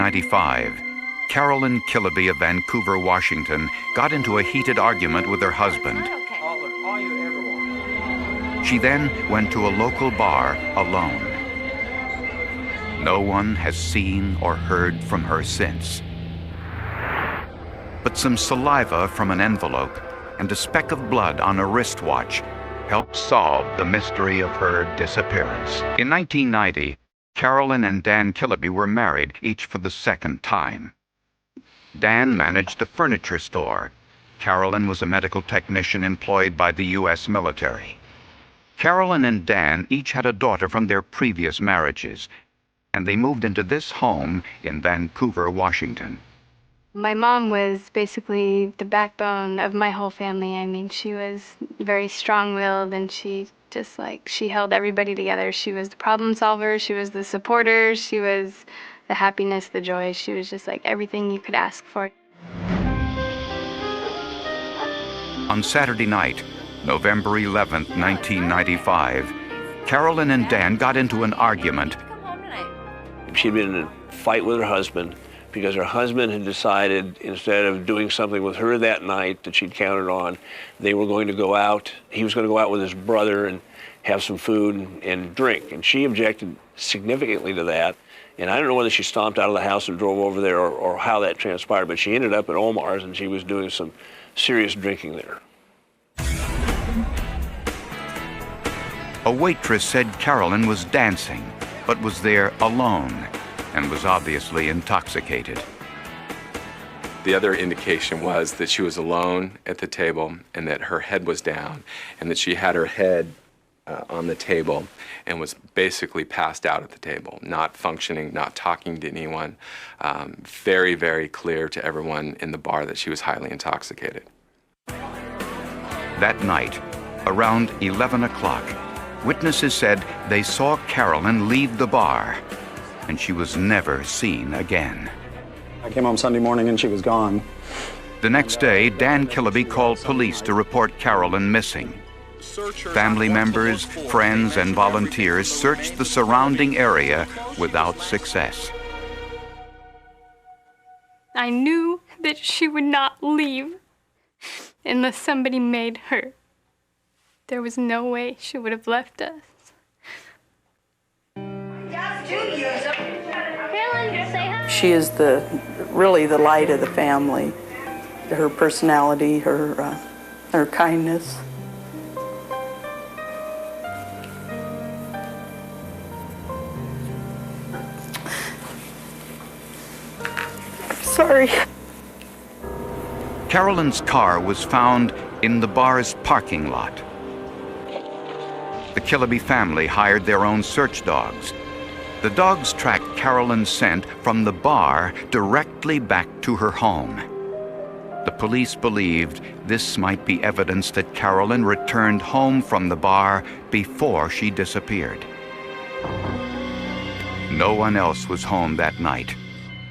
1995, Carolyn Killaby of Vancouver, Washington, got into a heated argument with her husband. She then went to a local bar alone. No one has seen or heard from her since. But some saliva from an envelope and a speck of blood on a wristwatch helped solve the mystery of her disappearance. In 1990, Carolyn and Dan Killaby were married, each for the second time. Dan managed a furniture store. Carolyn was a medical technician employed by the U.S. military. Carolyn and Dan each had a daughter from their previous marriages, and they moved into this home in Vancouver, Washington. My mom was basically the backbone of my whole family. I mean, she was very strong-willed, and she held everybody together. She was the problem solver, she was the supporter, she was the happiness, the joy. She was just like everything you could ask for. On Saturday night, November 11, 1995, Carolyn and Dan got into an argument. She'd been in a fight with her husband because her husband had decided, instead of doing something with her that night that she'd counted on, they were going to go out. He was going to go out with his brother and have some food and drink. And she objected significantly to that. And I don't know whether she stomped out of the house and drove over there or how that transpired, but she ended up at Omar's and she was doing some serious drinking there. A waitress said Carolyn was dancing, but was there alone and was obviously intoxicated. The other indication was that she was alone at the table and that her head was down and that she had her head on the table and was basically passed out at the table, not functioning, not talking to anyone. Very, very clear to everyone in the bar that she was highly intoxicated. That night, around 11 o'clock, witnesses said they saw Carolyn leave the bar, and she was never seen again. I came home Sunday morning and she was gone. The next day, Dan Killaby called police to report Carolyn missing. Family members, friends, and volunteers searched the surrounding area without success. I knew that she would not leave unless somebody made her. There was no way she would have left us. She is really the light of the family. Her personality, her kindness. Sorry. Carolyn's car was found in the bar's parking lot. The Killaby family hired their own search dogs. The dogs tracked Carolyn's scent from the bar directly back to her home. The police believed this might be evidence that Carolyn returned home from the bar before she disappeared. No one else was home that night.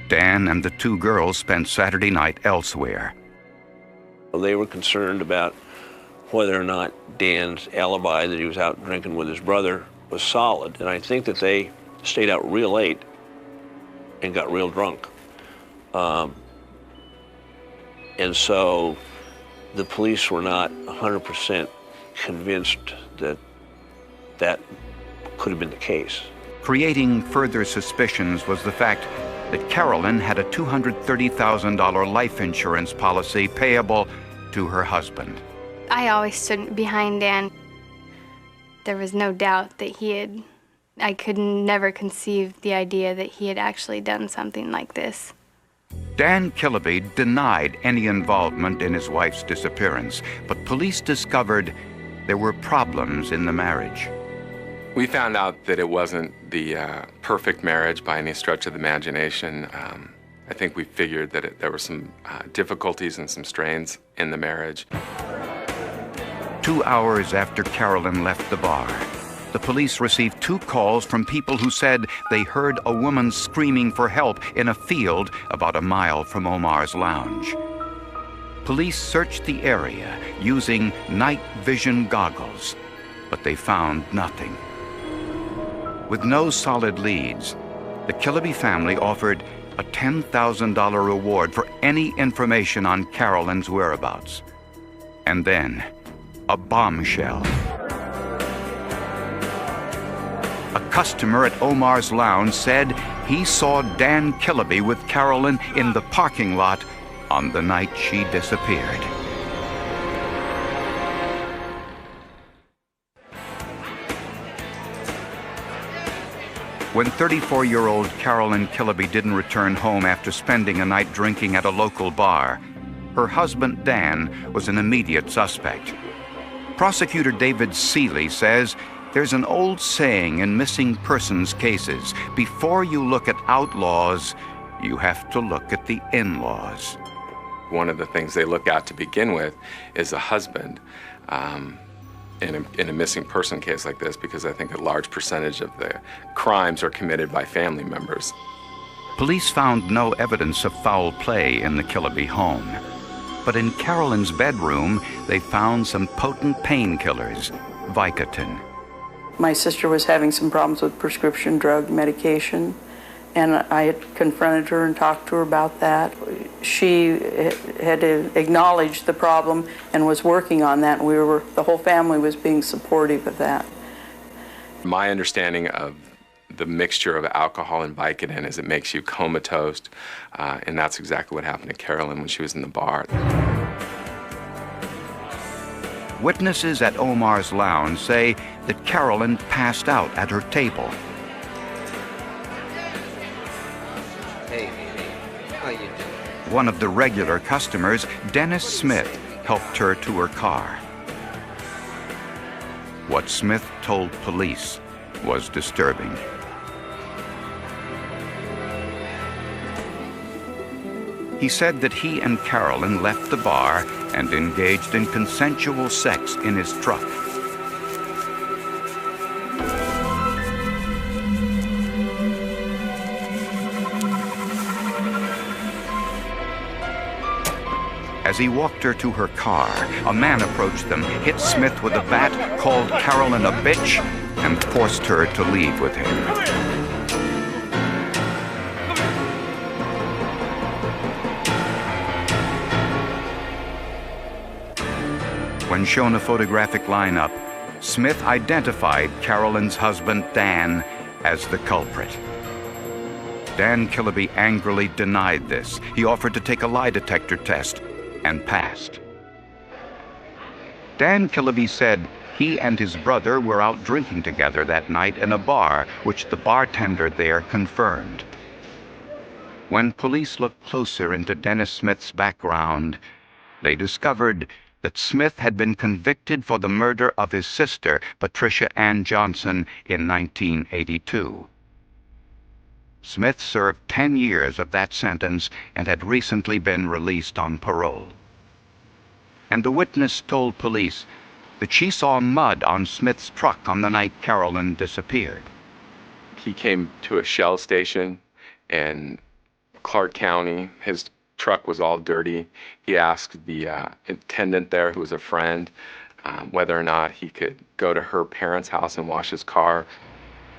Dan and the two girls spent Saturday night elsewhere. They were concerned about whether or not Dan's alibi that he was out drinking with his brother was solid. And I think that they stayed out real late and got real drunk. And so the police were not 100% convinced that that could have been the case. Creating further suspicions was the fact that Carolyn had a $230,000 life insurance policy payable to her husband. I always stood behind Dan. There was no doubt that I could never conceive the idea that he had actually done something like this. Dan Killaby denied any involvement in his wife's disappearance, but police discovered there were problems in the marriage. We found out that it wasn't the perfect marriage by any stretch of the imagination. I think we figured that there were some difficulties and some strains in the marriage. 2 hours after Carolyn left the bar, the police received 2 calls from people who said they heard a woman screaming for help in a field about a mile from Omar's lounge. Police searched the area using night vision goggles, but they found nothing. With no solid leads, the Killaby family offered a $10,000 reward for any information on Carolyn's whereabouts. And then, a bombshell. A customer at Omar's Lounge said he saw Dan Killaby with Carolyn in the parking lot on the night she disappeared. When 34-year-old Carolyn Killaby didn't return home after spending a night drinking at a local bar, her husband Dan was an immediate suspect. Prosecutor David Seeley says there's an old saying in missing persons cases: before you look at outlaws, you have to look at the in-laws. One of the things they look at to begin with is a husband in a missing person case like this, because I think a large percentage of the crimes are committed by family members. Police found no evidence of foul play in the Killaby home. But in Carolyn's bedroom, they found some potent painkillers, Vicodin. My sister was having some problems with prescription drug medication, and I had confronted her and talked to her about that. She had acknowledged the problem and was working on that, and the whole family was being supportive of that. My understanding of the mixture of alcohol and Vicodin is it makes you comatose, and that's exactly what happened to Carolyn when she was in the bar. Witnesses at Omar's Lounge say that Carolyn passed out at her table. Hey, baby. How you doing? One of the regular customers, Dennis Smith, helped her to her car. What Smith told police was disturbing. He said that he and Carolyn left the bar and engaged in consensual sex in his truck. As he walked her to her car, a man approached them, hit Smith with a bat, called Carolyn a bitch, and forced her to leave with him. When shown a photographic lineup, Smith identified Carolyn's husband, Dan, as the culprit. Dan Killaby angrily denied this. He offered to take a lie detector test and passed. Dan Killaby said he and his brother were out drinking together that night in a bar, which the bartender there confirmed. When police looked closer into Dennis Smith's background, they discovered that Smith had been convicted for the murder of his sister, Patricia Ann Johnson, in 1982. Smith served 10 years of that sentence and had recently been released on parole. And the witness told police that she saw mud on Smith's truck on the night Carolyn disappeared. He came to a Shell station in Clark County. His truck was all dirty. He asked the attendant there, who was a friend, whether or not he could go to her parents' house and wash his car.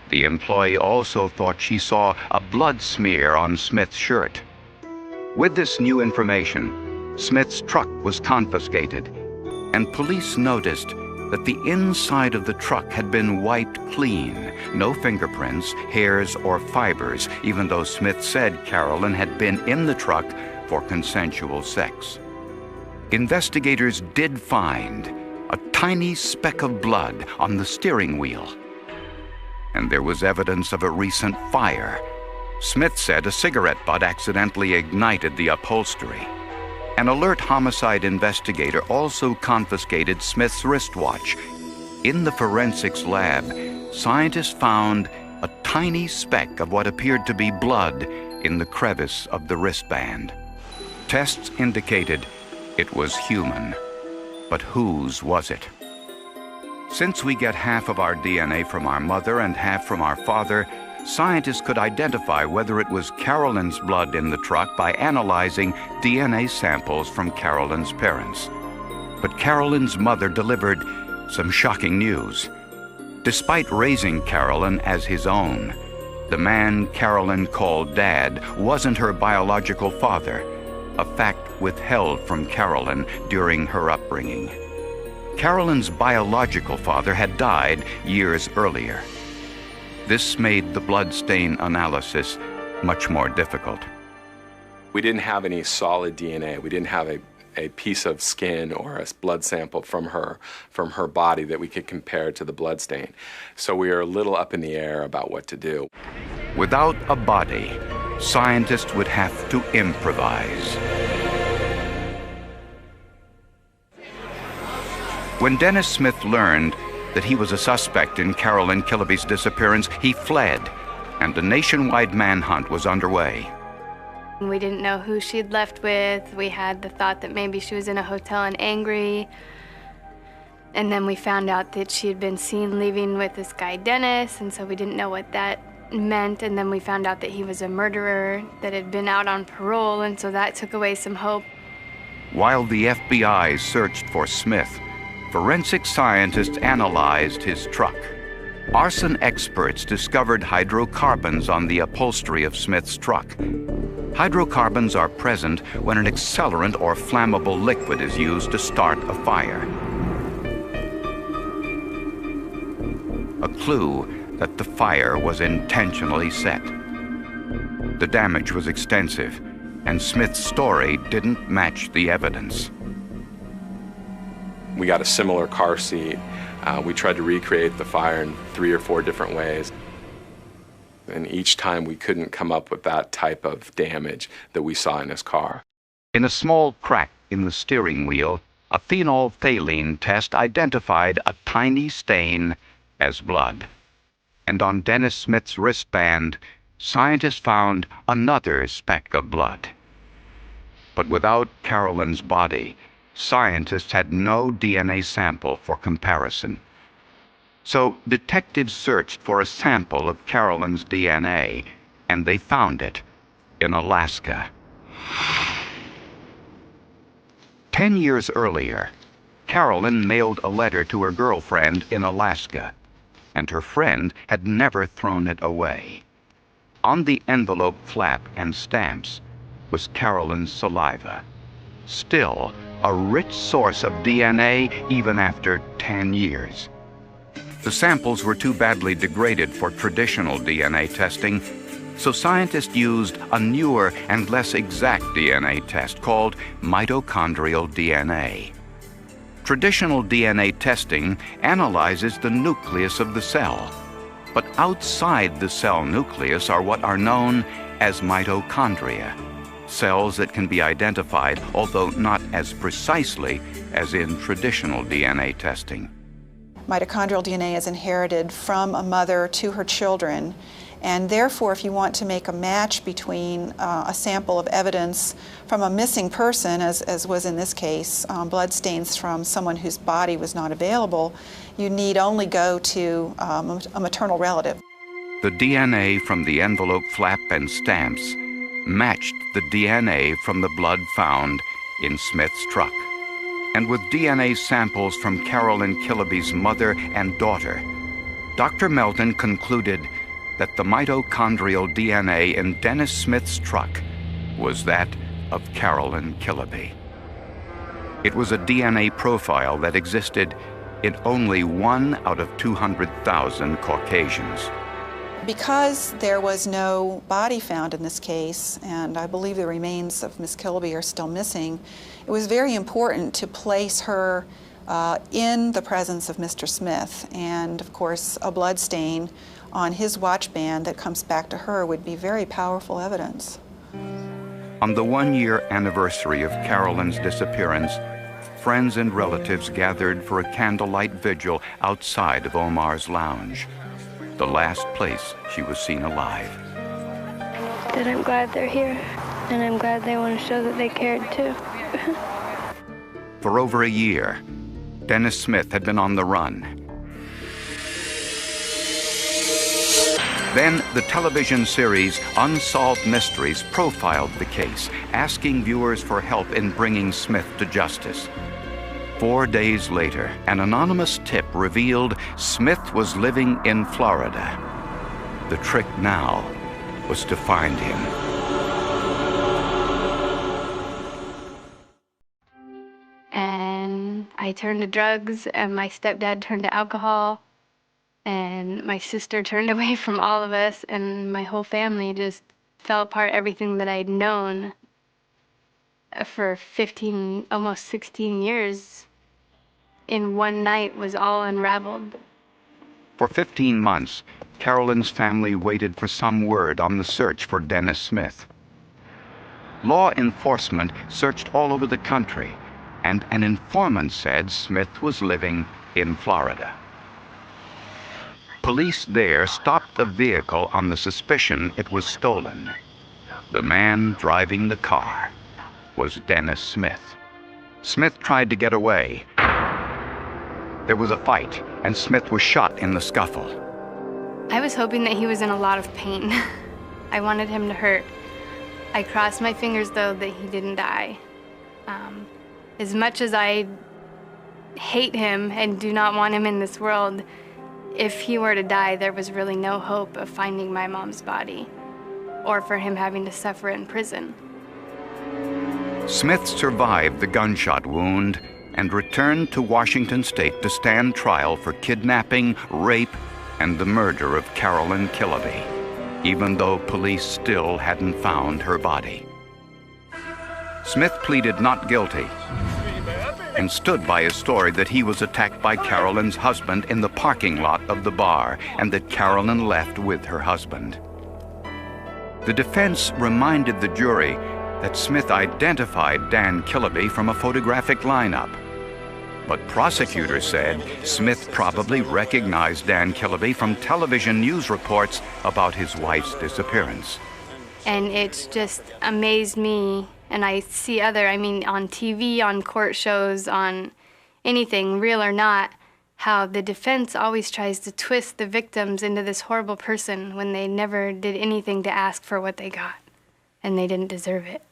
The employee also thought she saw a blood smear on Smith's shirt. With this new information, Smith's truck was confiscated, and police noticed that the inside of the truck had been wiped clean. No fingerprints, hairs, or fibers, even though Smith said Carolyn had been in the truck for consensual sex. Investigators did find a tiny speck of blood on the steering wheel. And there was evidence of a recent fire. Smith said a cigarette butt accidentally ignited the upholstery. An alert homicide investigator also confiscated Smith's wristwatch. In the forensics lab, scientists found a tiny speck of what appeared to be blood in the crevice of the wristband. Tests indicated it was human, but whose was it? Since we get half of our DNA from our mother and half from our father, scientists could identify whether it was Carolyn's blood in the truck by analyzing DNA samples from Carolyn's parents. But Carolyn's mother delivered some shocking news. Despite raising Carolyn as his own, the man Carolyn called Dad wasn't her biological father, a fact withheld from Carolyn during her upbringing. Carolyn's biological father had died years earlier. This made the blood stain analysis much more difficult. We didn't have any solid DNA. We didn't have a piece of skin or a blood sample from her body that we could compare to the blood stain. So we were a little up in the air about what to do. Without a body, scientists would have to improvise. When Dennis Smith learned that he was a suspect in Carolyn Killaby's disappearance, he fled, and a nationwide manhunt was underway. We didn't know who she'd left with. We had the thought that maybe she was in a hotel and angry. And then we found out that she had been seen leaving with this guy, Dennis, and so we didn't know what that meant. And then we found out that he was a murderer that had been out on parole, and so that took away some hope. While the FBI searched for Smith, forensic scientists analyzed his truck. Arson experts discovered hydrocarbons on the upholstery of Smith's truck. Hydrocarbons are present when an accelerant or flammable liquid is used to start a fire. A clue that the fire was intentionally set. The damage was extensive, and Smith's story didn't match the evidence. We got a similar car seat. We tried to recreate the fire in 3 or 4 different ways. And each time we couldn't come up with that type of damage that we saw in his car. In a small crack in the steering wheel, a phenolphthalein test identified a tiny stain as blood. And on Dennis Smith's wristband, scientists found another speck of blood. But without Carolyn's body, scientists had no DNA sample for comparison. So detectives searched for a sample of Carolyn's DNA, and they found it in Alaska. 10 years earlier, Carolyn mailed a letter to her girlfriend in Alaska, and her friend had never thrown it away. On the envelope flap and stamps was Carolyn's saliva, still a rich source of DNA even after 10 years. The samples were too badly degraded for traditional DNA testing, so scientists used a newer and less exact DNA test called mitochondrial DNA. Traditional DNA testing analyzes the nucleus of the cell, but outside the cell nucleus are what are known as mitochondria, cells that can be identified, although not as precisely as in traditional DNA testing. Mitochondrial DNA is inherited from a mother to her children, and therefore if you want to make a match between a sample of evidence from a missing person, as was in this case, blood stains from someone whose body was not available, you need only go to a maternal relative. The DNA from the envelope flap and stamps matched the DNA from the blood found in Smith's truck. And with DNA samples from Carolyn Killaby's mother and daughter, Dr. Melton concluded that the mitochondrial DNA in Dennis Smith's truck was that of Carolyn Killaby. It was a DNA profile that existed in only 1 out of 200,000 Caucasians. Because there was no body found in this case, and I believe the remains of Miss Killaby are still missing, it was very important to place her in the presence of Mr. Smith. And of course, a blood stain on his watch band that comes back to her would be very powerful evidence. On the 1-year anniversary of Carolyn's disappearance, friends and relatives gathered for a candlelight vigil outside of Omar's lounge, the last place she was seen alive. That I'm glad they're here, and I'm glad they want to show that they cared too. For over a year, Dennis Smith had been on the run. Then the television series Unsolved Mysteries profiled the case, asking viewers for help in bringing Smith to justice. 4 days later, an anonymous tip revealed Smith was living in Florida. The trick now was to find him. And I turned to drugs, and my stepdad turned to alcohol, and my sister turned away from all of us, and my whole family just fell apart. Everything that I'd known for 15, almost 16 years in one night was all unraveled. For 15 months, Carolyn's family waited for some word on the search for Dennis Smith. Law enforcement searched all over the country, and an informant said Smith was living in Florida. Police there stopped the vehicle on the suspicion it was stolen. The man driving the car was Dennis Smith. Smith tried to get away. There was a fight, and Smith was shot in the scuffle. I was hoping that he was in a lot of pain. I wanted him to hurt. I crossed my fingers, though, that he didn't die. As much as I hate him and do not want him in this world, if he were to die, there was really no hope of finding my mom's body or for him having to suffer in prison. Smith survived the gunshot wound and returned to Washington State to stand trial for kidnapping, rape, and the murder of Carolyn Killaby, even though police still hadn't found her body. Smith pleaded not guilty and stood by his story that he was attacked by Carolyn's husband in the parking lot of the bar and that Carolyn left with her husband. The defense reminded the jury that Smith identified Dan Killaby from a photographic lineup. But prosecutors said Smith probably recognized Dan Killaby from television news reports about his wife's disappearance. And it's just amazed me, and I see on TV, on court shows, on anything, real or not, how the defense always tries to twist the victims into this horrible person when they never did anything to ask for what they got, and they didn't deserve it.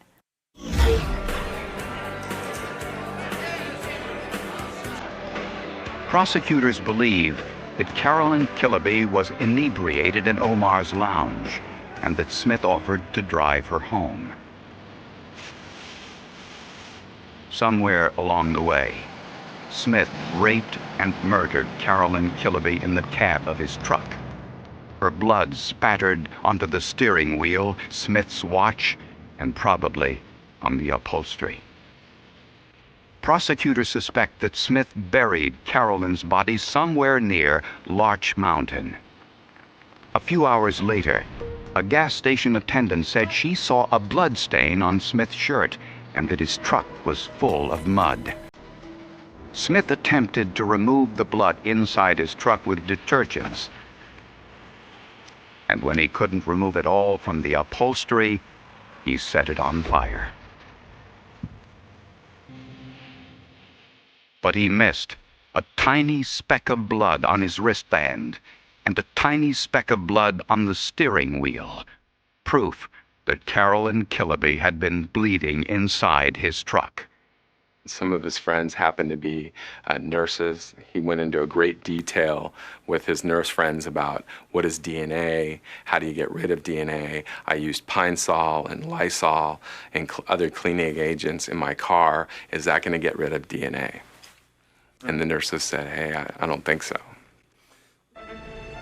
Prosecutors believe that Carolyn Killaby was inebriated in Omar's lounge and that Smith offered to drive her home. Somewhere along the way, Smith raped and murdered Carolyn Killaby in the cab of his truck. Her blood spattered onto the steering wheel, Smith's watch, and probably on the upholstery. Prosecutors suspect that Smith buried Carolyn's body somewhere near Larch Mountain. A few hours later, a gas station attendant said she saw a blood stain on Smith's shirt and that his truck was full of mud. Smith attempted to remove the blood inside his truck with detergents. And when he couldn't remove it all from the upholstery, he set it on fire. But he missed a tiny speck of blood on his wristband and a tiny speck of blood on the steering wheel, proof that Carolyn Killaby had been bleeding inside his truck. Some of his friends happened to be nurses. He went into a great detail with his nurse friends about what is DNA, how do you get rid of DNA. I used Pine Sol and Lysol and other cleaning agents in my car. Is that going to get rid of DNA? And the nurses said, hey, I don't think so.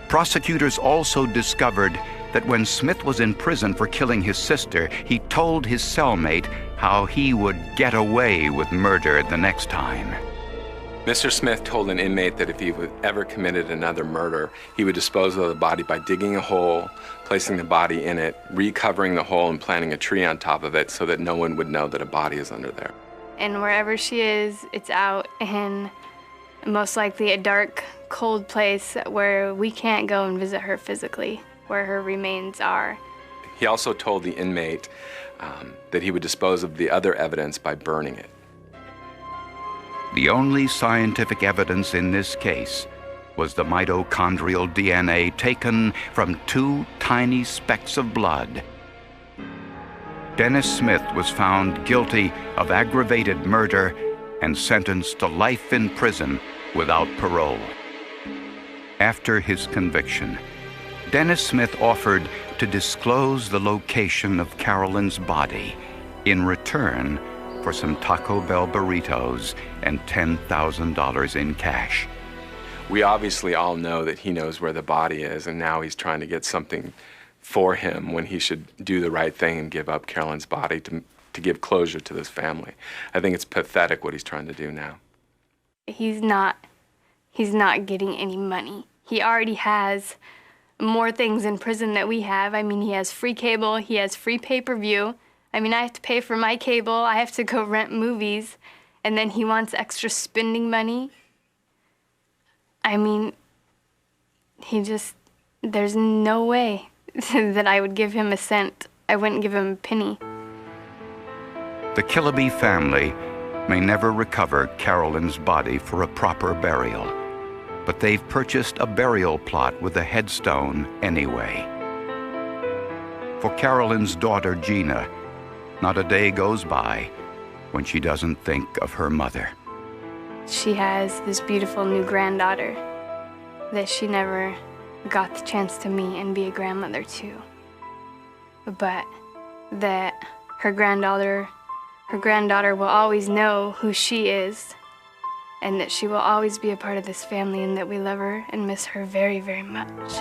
Prosecutors also discovered that when Smith was in prison for killing his sister, he told his cellmate how he would get away with murder the next time. Mr. Smith told an inmate that if he ever committed another murder, he would dispose of the body by digging a hole, placing the body in it, recovering the hole, and planting a tree on top of it so that no one would know that a body is under there. And wherever she is, it's out in most likely a dark, cold place where we can't go and visit her physically, where her remains are. He also told the inmate that he would dispose of the other evidence by burning it. The only scientific evidence in this case was the mitochondrial DNA taken from 2 tiny specks of blood. Dennis Smith was found guilty of aggravated murder and sentenced to life in prison without parole. After his conviction, Dennis Smith offered to disclose the location of Carolyn's body in return for some Taco Bell burritos and $10,000 in cash. We obviously all know that he knows where the body is, and now he's trying to get something for him when he should do the right thing and give up Carolyn's body to give closure to this family. I think it's pathetic what he's trying to do now. He's not getting any money. He already has more things in prison that we have. I mean, he has free cable, he has free pay-per-view. I mean, I have to pay for my cable, I have to go rent movies, and then he wants extra spending money. I mean, there's no way that I would give him a cent. I wouldn't give him a penny. The Killaby family may never recover Carolyn's body for a proper burial, but they've purchased a burial plot with a headstone anyway. For Carolyn's daughter, Gina, not a day goes by when she doesn't think of her mother. She has this beautiful new granddaughter that she never got the chance to meet and be a grandmother to. But that her granddaughter will always know who she is, and that she will always be a part of this family, and that we love her and miss her very, very much.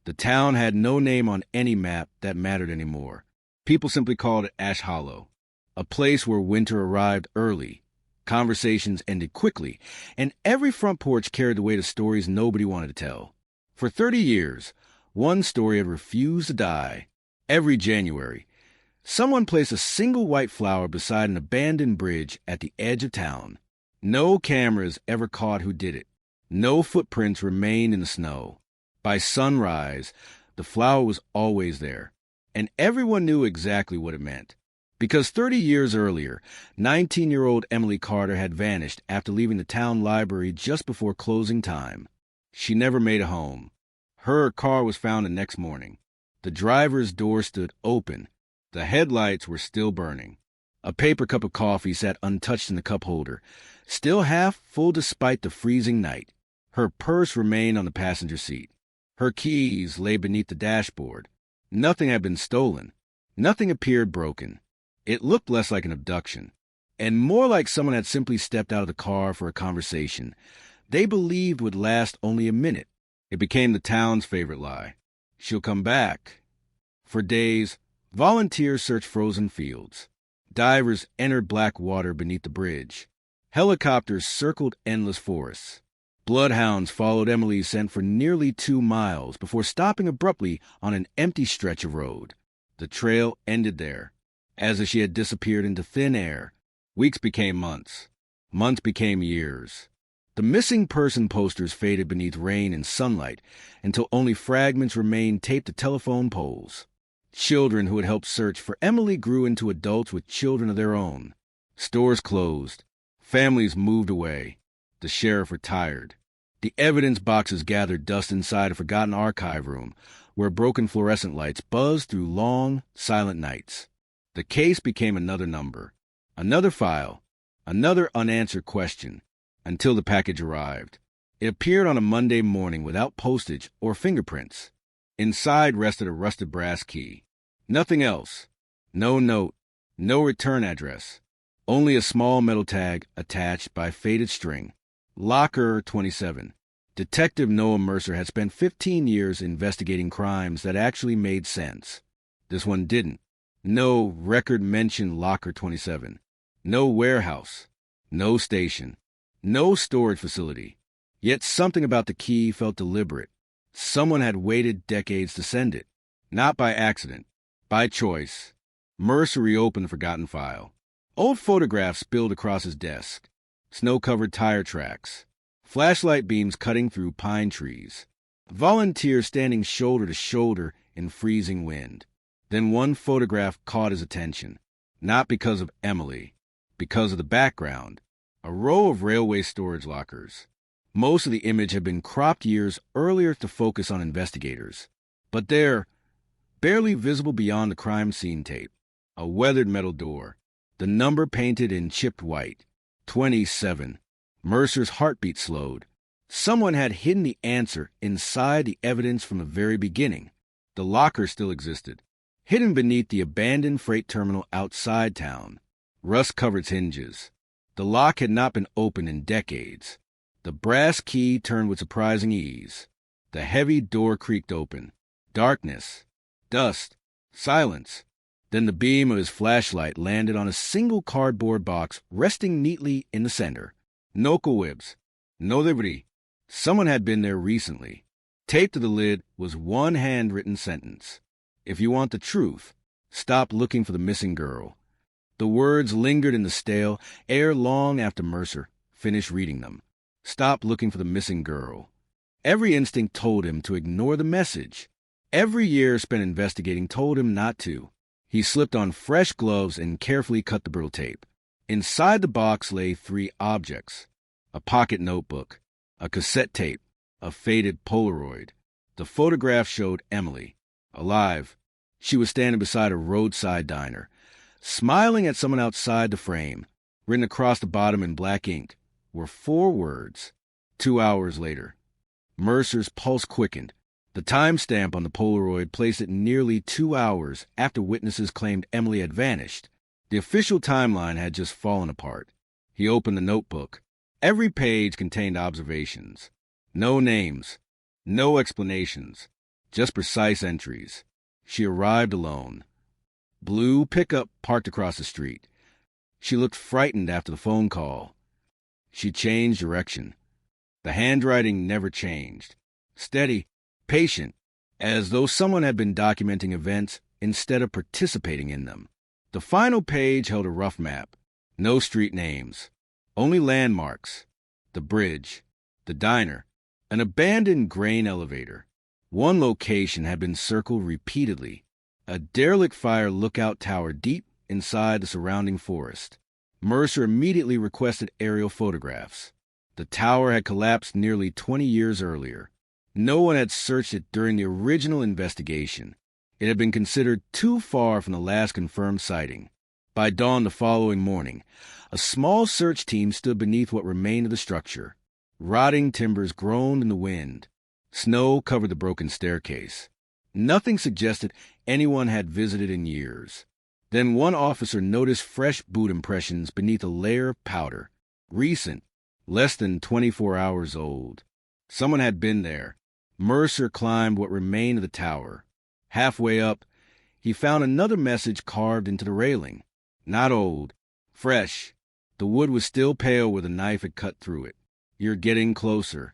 The town had no name on any map that mattered anymore. People simply called it Ash Hollow, a place where winter arrived early, conversations ended quickly, and every front porch carried the weight of stories nobody wanted to tell. For 30 years, one story had refused to die. Every January, someone placed a single white flower beside an abandoned bridge at the edge of town. No cameras ever caught who did it. No footprints remained in the snow. By sunrise, the flower was always there, and everyone knew exactly what it meant. Because 30 years earlier, 19-year-old Emily Carter had vanished after leaving the town library just before closing time. She never made it home. Her car was found the next morning. The driver's door stood open. The headlights were still burning. A paper cup of coffee sat untouched in the cup holder, still half full despite the freezing night. Her purse remained on the passenger seat. Her keys lay beneath the dashboard. Nothing had been stolen. Nothing appeared broken. It looked less like an abduction, and more like someone had simply stepped out of the car for a conversation they believed would last only a minute. It became the town's favorite lie. She'll come back. For days, volunteers searched frozen fields. Divers entered black water beneath the bridge. Helicopters circled endless forests. Bloodhounds followed Emily's scent for nearly 2 miles before stopping abruptly on an empty stretch of road. The trail ended there, as if she had disappeared into thin air. Weeks became months. Months became years. The missing person posters faded beneath rain and sunlight until only fragments remained taped to telephone poles. Children who had helped search for Emily grew into adults with children of their own. Stores closed. Families moved away. The sheriff retired. The evidence boxes gathered dust inside a forgotten archive room where broken fluorescent lights buzzed through long, silent nights. The case became another number, another file, another unanswered question, until the package arrived. It appeared on a Monday morning without postage or fingerprints. Inside rested a rusted brass key. Nothing else. No note, no return address. Only a small metal tag attached by faded string. Locker 27. Detective Noah Mercer had spent 15 years investigating crimes that actually made sense. This one didn't. No record mentioned Locker 27. No warehouse. No station. No storage facility. Yet something about the key felt deliberate. Someone had waited decades to send it. Not by accident. By choice. Mercer reopened the forgotten file. Old photographs spilled across his desk. Snow-covered tire tracks. Flashlight beams cutting through pine trees. Volunteers standing shoulder to shoulder in freezing wind. Then one photograph caught his attention. Not because of Emily. Because of the background. A row of railway storage lockers. Most of the image had been cropped years earlier to focus on investigators. But there, barely visible beyond the crime scene tape, a weathered metal door. The number painted in chipped white. 27. Mercer's heartbeat slowed. Someone had hidden the answer inside the evidence from the very beginning. The locker still existed, hidden beneath the abandoned freight terminal outside town. Rust covered its hinges. The lock had not been opened in decades. The brass key turned with surprising ease. The heavy door creaked open. Darkness. Dust. Silence. Then the beam of his flashlight landed on a single cardboard box resting neatly in the center. No cobwebs. No debris. Someone had been there recently. Taped to the lid was one handwritten sentence. If you want the truth, stop looking for the missing girl. The words lingered in the stale air long after Mercer finished reading them. Stop looking for the missing girl. Every instinct told him to ignore the message. Every year spent investigating told him not to. He slipped on fresh gloves and carefully cut the brittle tape. Inside the box lay 3 objects: a pocket notebook, a cassette tape, a faded Polaroid. The photograph showed Emily, alive. She was standing beside a roadside diner, smiling at someone outside the frame. Written across the bottom in black ink were 4 words. 2 hours later. Mercer's pulse quickened. The timestamp on the Polaroid placed it nearly 2 hours after witnesses claimed Emily had vanished. The official timeline had just fallen apart. He opened the notebook. Every page contained observations. No names. No explanations. just precise entries. She arrived alone. Blue pickup parked across the street. She looked frightened after the phone call. She changed direction. The handwriting never changed. Steady, patient, as though someone had been documenting events instead of participating in them. The final page held a rough map. No street names. Only landmarks. The bridge. The diner. An abandoned grain elevator. One location had been circled repeatedly. A derelict fire lookout tower deep inside the surrounding forest. Mercer immediately requested aerial photographs. The tower had collapsed nearly 20 years earlier. No one had searched it during the original investigation. It had been considered too far from the last confirmed sighting. By dawn the following morning, a small search team stood beneath what remained of the structure. Rotting timbers groaned in the wind. Snow covered the broken staircase. Nothing suggested anyone had visited in years. Then one officer noticed fresh boot impressions beneath a layer of powder. Recent, less than 24 hours old. Someone had been there. Mercer climbed what remained of the tower. Halfway up, he found another message carved into the railing. Not old, fresh. The wood was still pale where the knife had cut through it. You're getting closer.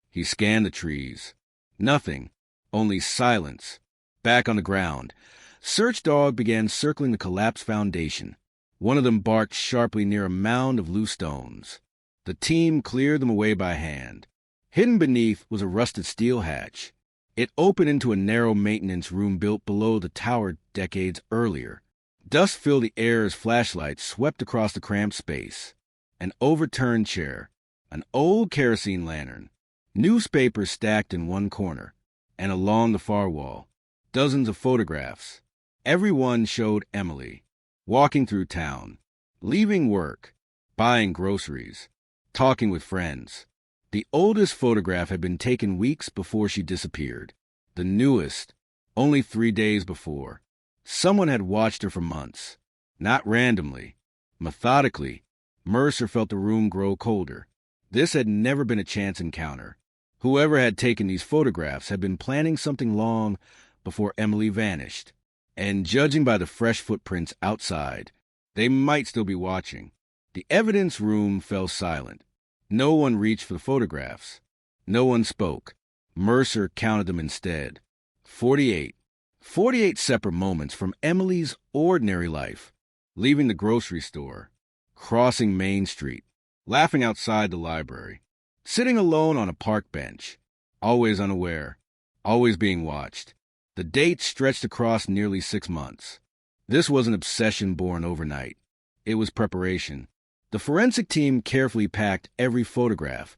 He scanned the trees. Nothing, only silence. Back on the ground, search dog began circling the collapsed foundation. One of them barked sharply near a mound of loose stones. The team cleared them away by hand. Hidden beneath was a rusted steel hatch. It opened into a narrow maintenance room built below the tower decades earlier. Dust filled the air as flashlights swept across the cramped space. An overturned chair, an old kerosene lantern, newspapers stacked in one corner, and along the far wall, dozens of photographs. Every one showed Emily, walking through town, leaving work, buying groceries, talking with friends. The oldest photograph had been taken weeks before she disappeared. The newest, only 3 days before. Someone had watched her for months. Not randomly. Methodically, Mercer felt the room grow colder. This had never been a chance encounter. Whoever had taken these photographs had been planning something long before Emily vanished. And judging by the fresh footprints outside, they might still be watching. The evidence room fell silent. No one reached for the photographs. No one spoke. Mercer counted them instead. 48. 48 separate moments from Emily's ordinary life. Leaving the grocery store. Crossing Main Street. Laughing outside the library. Sitting alone on a park bench. Always unaware. Always being watched. The date stretched across nearly 6 months. This was an obsession born overnight. It was preparation. The forensic team carefully packed every photograph,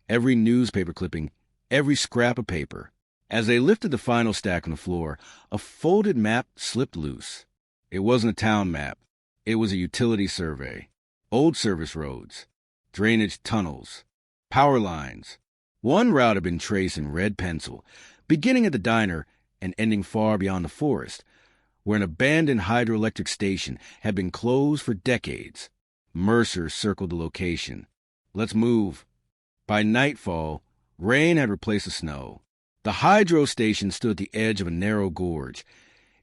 every newspaper clipping, every scrap of paper. As they lifted the final stack on the floor, a folded map slipped loose. It wasn't a town map. It was a utility survey. Old service roads, drainage tunnels, power lines. One route had been traced in red pencil, beginning at the diner and ending far beyond the forest, where an abandoned hydroelectric station had been closed for decades. Mercer circled the location. Let's move. By nightfall, rain had replaced the snow. The hydro station stood at the edge of a narrow gorge,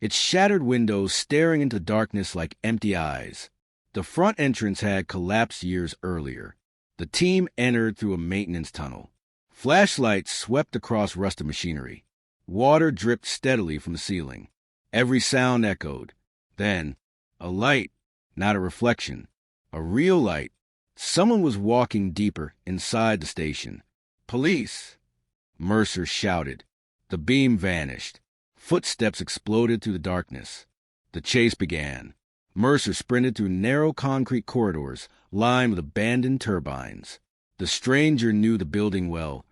its shattered windows staring into the darkness like empty eyes. The front entrance had collapsed years earlier. The team entered through a maintenance tunnel. Flashlights swept across rusted machinery. Water dripped steadily from the ceiling. Every sound echoed. Then, a light, not a reflection. A real light. Someone was walking deeper inside the station. Police! Mercer shouted. The beam vanished. Footsteps exploded through the darkness. The chase began. Mercer sprinted through narrow concrete corridors lined with abandoned turbines. The stranger knew the building well,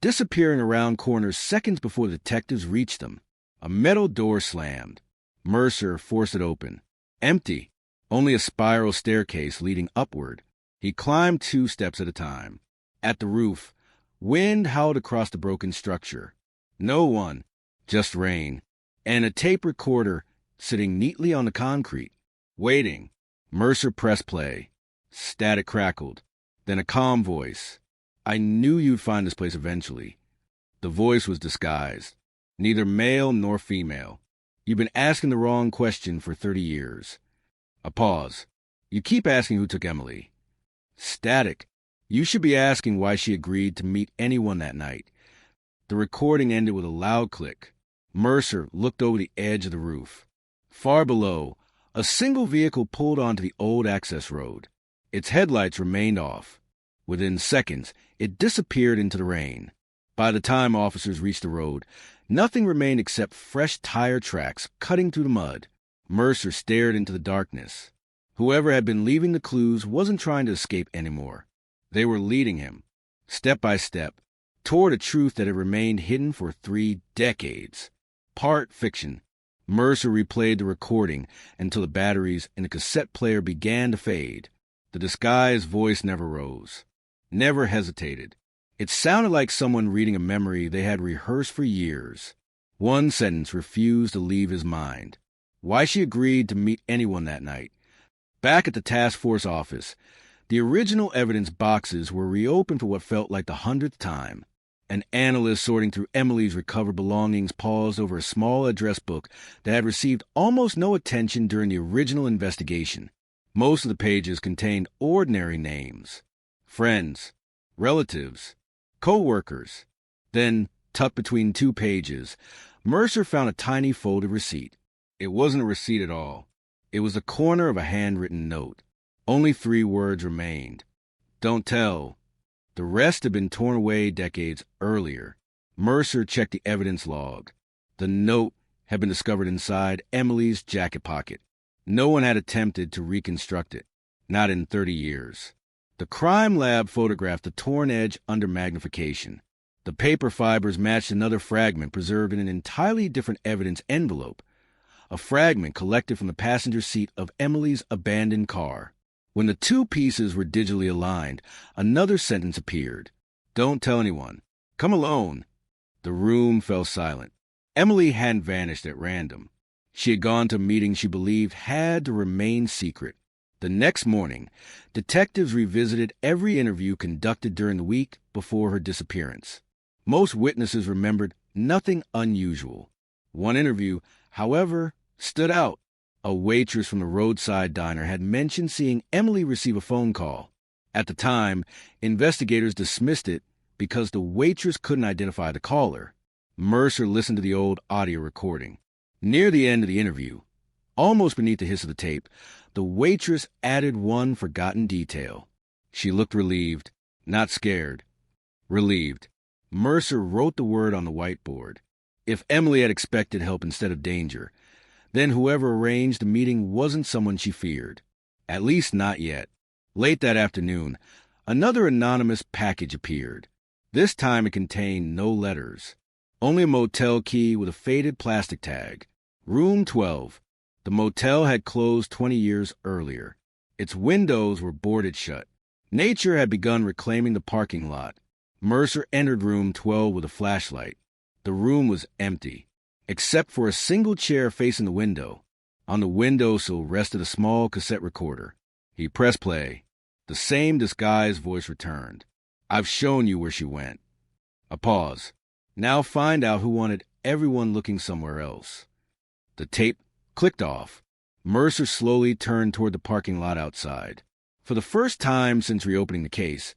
disappearing around corners seconds before the detectives reached them. A metal door slammed. Mercer forced it open. Empty. Only a spiral staircase leading upward. He climbed 2 steps at a time. At the roof, wind howled across the broken structure. No one, just rain, and a tape recorder sitting neatly on the concrete. Waiting. Mercer pressed play. Static crackled. Then a calm voice. I knew you'd find this place eventually. The voice was disguised. Neither male nor female. You've been asking the wrong question for 30 years. A pause. You keep asking who took Emily. Static. You should be asking why she agreed to meet anyone that night. The recording ended with a loud click. Mercer looked over the edge of the roof. Far below, a single vehicle pulled onto the old access road. Its headlights remained off. Within seconds, it disappeared into the rain. By the time officers reached the road, nothing remained except fresh tire tracks cutting through the mud. Mercer stared into the darkness. Whoever had been leaving the clues wasn't trying to escape anymore. They were leading him, step by step, toward a truth that had remained hidden for 3 decades. Part fiction. Mercer replayed the recording until the batteries in the cassette player began to fade. The disguised voice never rose, never hesitated. It sounded like someone reading a memory they had rehearsed for years. One sentence refused to leave his mind. Why she agreed to meet anyone that night. Back at the task force office, the original evidence boxes were reopened for what felt like the 100th time. An analyst sorting through Emily's recovered belongings paused over a small address book that had received almost no attention during the original investigation. Most of the pages contained ordinary names. Friends, relatives, co-workers. Then, tucked between 2 pages, Mercer found a tiny folded receipt. It wasn't a receipt at all. It was the corner of a handwritten note. Only 3 words remained. Don't tell. The rest had been torn away decades earlier. Mercer checked the evidence log. The note had been discovered inside Emily's jacket pocket. No one had attempted to reconstruct it, not in 30 years. The crime lab photographed the torn edge under magnification. The paper fibers matched another fragment preserved in an entirely different evidence envelope, a fragment collected from the passenger seat of Emily's abandoned car. When the 2 pieces were digitally aligned, another sentence appeared. Don't tell anyone. Come alone. The room fell silent. Emily hadn't vanished at random. She had gone to a meeting she believed had to remain secret. The next morning, detectives revisited every interview conducted during the week before her disappearance. Most witnesses remembered nothing unusual. One interview, however, stood out. A waitress from the roadside diner had mentioned seeing Emily receive a phone call. At the time, investigators dismissed it because the waitress couldn't identify the caller. Mercer listened to the old audio recording. Near the end of the interview, almost beneath the hiss of the tape, the waitress added one forgotten detail. She looked relieved, not scared. Relieved. Mercer wrote the word on the whiteboard. If Emily had expected help instead of danger, then whoever arranged the meeting wasn't someone she feared. At least not yet. Late that afternoon, another anonymous package appeared. This time it contained no letters, only a motel key with a faded plastic tag. Room 12. The motel had closed 20 years earlier. Its windows were boarded shut. Nature had begun reclaiming the parking lot. Mercer entered room 12 with a flashlight. The room was empty, except for a single chair facing the window. On the windowsill rested a small cassette recorder. He pressed play. The same disguised voice returned. I've shown you where she went. A pause. Now find out who wanted everyone looking somewhere else. The tape clicked off. Mercer slowly turned toward the parking lot outside. For the first time since reopening the case,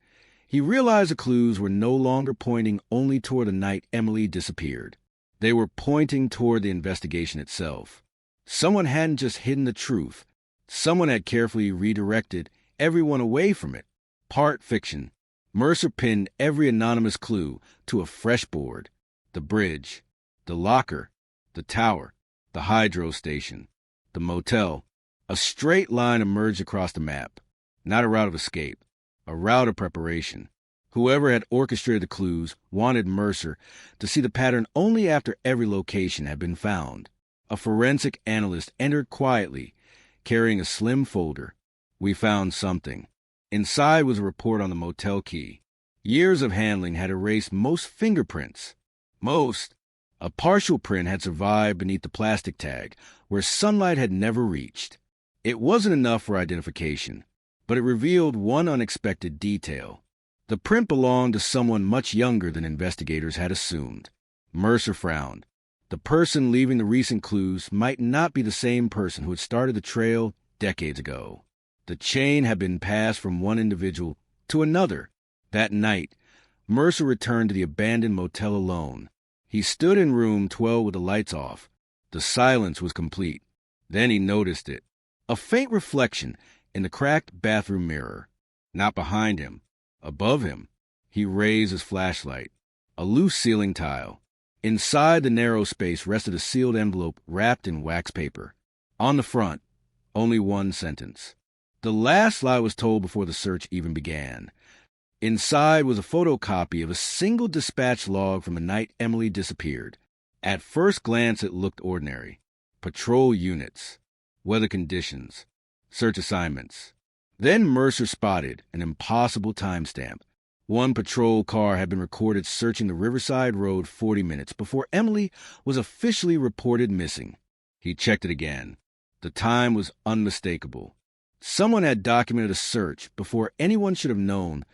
he realized the clues were no longer pointing only toward the night Emily disappeared. They were pointing toward the investigation itself. Someone hadn't just hidden the truth. Someone had carefully redirected everyone away from it. Part fiction. Mercer pinned every anonymous clue to a fresh board. The bridge, the locker, the tower, the hydro station, the motel. A straight line emerged across the map. Not a route of escape, a route of preparation. Whoever had orchestrated the clues wanted Mercer to see the pattern only after every location had been found. A forensic analyst entered quietly, carrying a slim folder. We found something. Inside was a report on the motel key. Years of handling had erased most fingerprints. Most. A partial print had survived beneath the plastic tag, where sunlight had never reached. It wasn't enough for identification, but it revealed one unexpected detail. The print belonged to someone much younger than investigators had assumed. Mercer frowned. The person leaving the recent clues might not be the same person who had started the trail decades ago. The chain had been passed from one individual to another. That night, Mercer returned to the abandoned motel alone. He stood in room 12 with the lights off. The silence was complete. Then he noticed it. A faint reflection in the cracked bathroom mirror. Not behind him. Above him. He raised his flashlight. A loose ceiling tile. Inside the narrow space rested a sealed envelope wrapped in wax paper. On the front, only one sentence. The last lie was told before the search even began. Inside was a photocopy of a single dispatch log from the night Emily disappeared. At first glance, it looked ordinary. Patrol units, weather conditions, search assignments. Then Mercer spotted an impossible timestamp. One patrol car had been recorded searching the Riverside Road 40 minutes before Emily was officially reported missing. He checked it again. The time was unmistakable. Someone had documented a search before anyone should have known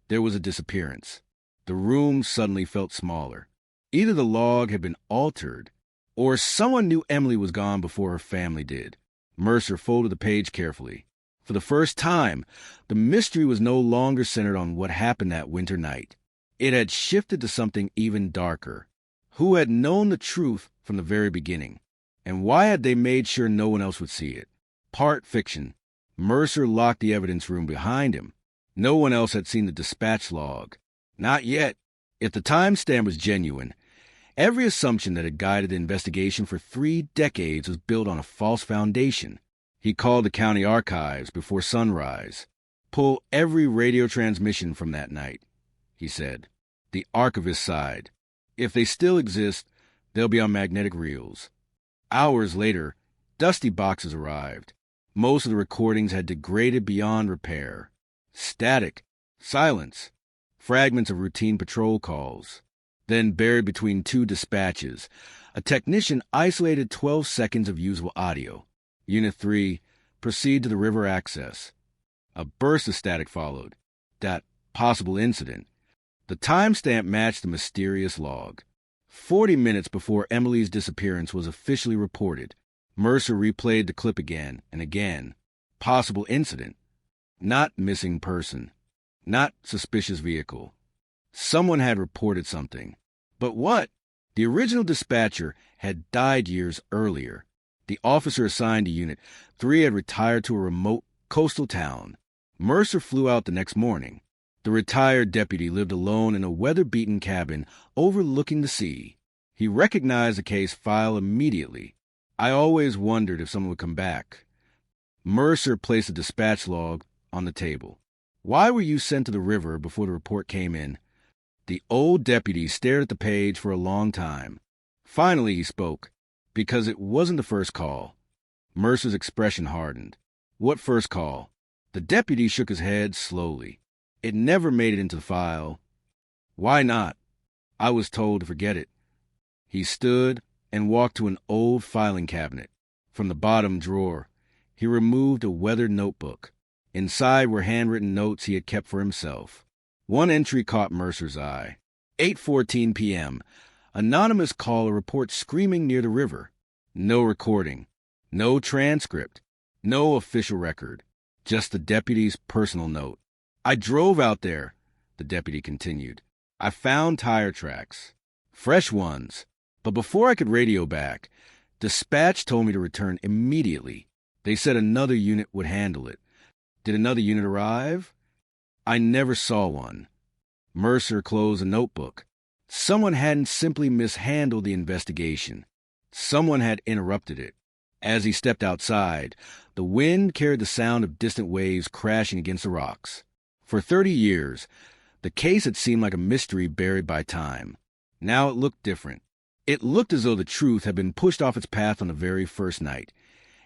there was a disappearance. The room suddenly felt smaller. Either the log had been altered, or someone knew Emily was gone before her family did. Mercer folded the page carefully. For the first time, the mystery was no longer centered on what happened that winter night. It had shifted to something even darker. Who had known the truth from the very beginning? And why had they made sure no one else would see it? Part fiction. Mercer locked the evidence room behind him. No one else had seen the dispatch log. Not yet. If the timestamp was genuine, every assumption that had guided the investigation for 3 decades was built on a false foundation. He called the county archives before sunrise. Pull every radio transmission from that night, he said. The archivist sighed. If they still exist, they'll be on magnetic reels. Hours later, dusty boxes arrived. Most of the recordings had degraded beyond repair. Static, silence, fragments of routine patrol calls. Then, buried between 2 dispatches, a technician isolated 12 seconds of usable audio. Unit 3, proceed to the river access. A burst of static followed. That possible incident. The timestamp matched the mysterious log. 40 minutes before Emily's disappearance was officially reported. Mercer replayed the clip again and again. Possible incident. Not missing person. Not suspicious vehicle. Someone had reported something. But what? The original dispatcher had died years earlier. The officer assigned to Unit 3 had retired to a remote coastal town. Mercer flew out the next morning. The retired deputy lived alone in a weather-beaten cabin overlooking the sea. He recognized the case file immediately. I always wondered if someone would come back. Mercer placed the dispatch log on the table. Why were you sent to the river before the report came in? The old deputy stared at the page for a long time. Finally, he spoke. Because it wasn't the first call. Mercer's expression hardened. What first call? The deputy shook his head slowly. It never made it into the file. Why not? I was told to forget it. He stood and walked to an old filing cabinet. From the bottom drawer, he removed a weathered notebook. Inside were handwritten notes he had kept for himself. One entry caught Mercer's eye. 8:14 p.m. Anonymous caller reports screaming near the river. No recording. No transcript. No official record. Just the deputy's personal note. I drove out there, the deputy continued. I found tire tracks. Fresh ones. But before I could radio back, dispatch told me to return immediately. They said another unit would handle it. Did another unit arrive? I never saw one. Mercer closed a notebook. Someone hadn't simply mishandled the investigation. Someone had interrupted it. As he stepped outside, the wind carried the sound of distant waves crashing against the rocks. For 30 years, the case had seemed like a mystery buried by time. Now it looked different. It looked as though the truth had been pushed off its path on the very first night,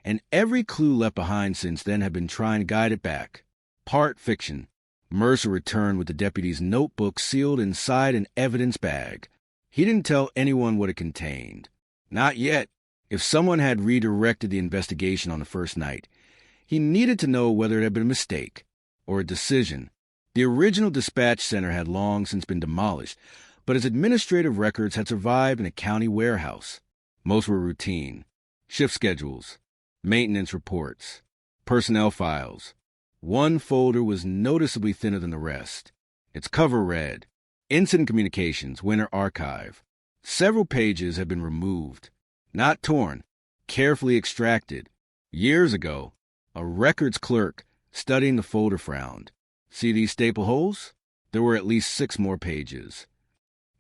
and every clue left behind since then had been trying to guide it back. Part fiction. Mercer returned with the deputy's notebook sealed inside an evidence bag. He didn't tell anyone what it contained. Not yet. If someone had redirected the investigation on the first night, he needed to know whether it had been a mistake or a decision. The original dispatch center had long since been demolished, but its administrative records had survived in a county warehouse. Most were routine. Shift schedules, maintenance reports, personnel files. One folder was noticeably thinner than the rest. Its cover read, Incident Communications, Winter Archive. Several pages had been removed. Not torn, carefully extracted. Years ago, a records clerk studying the folder frowned. See these staple holes? There were at least 6 more pages.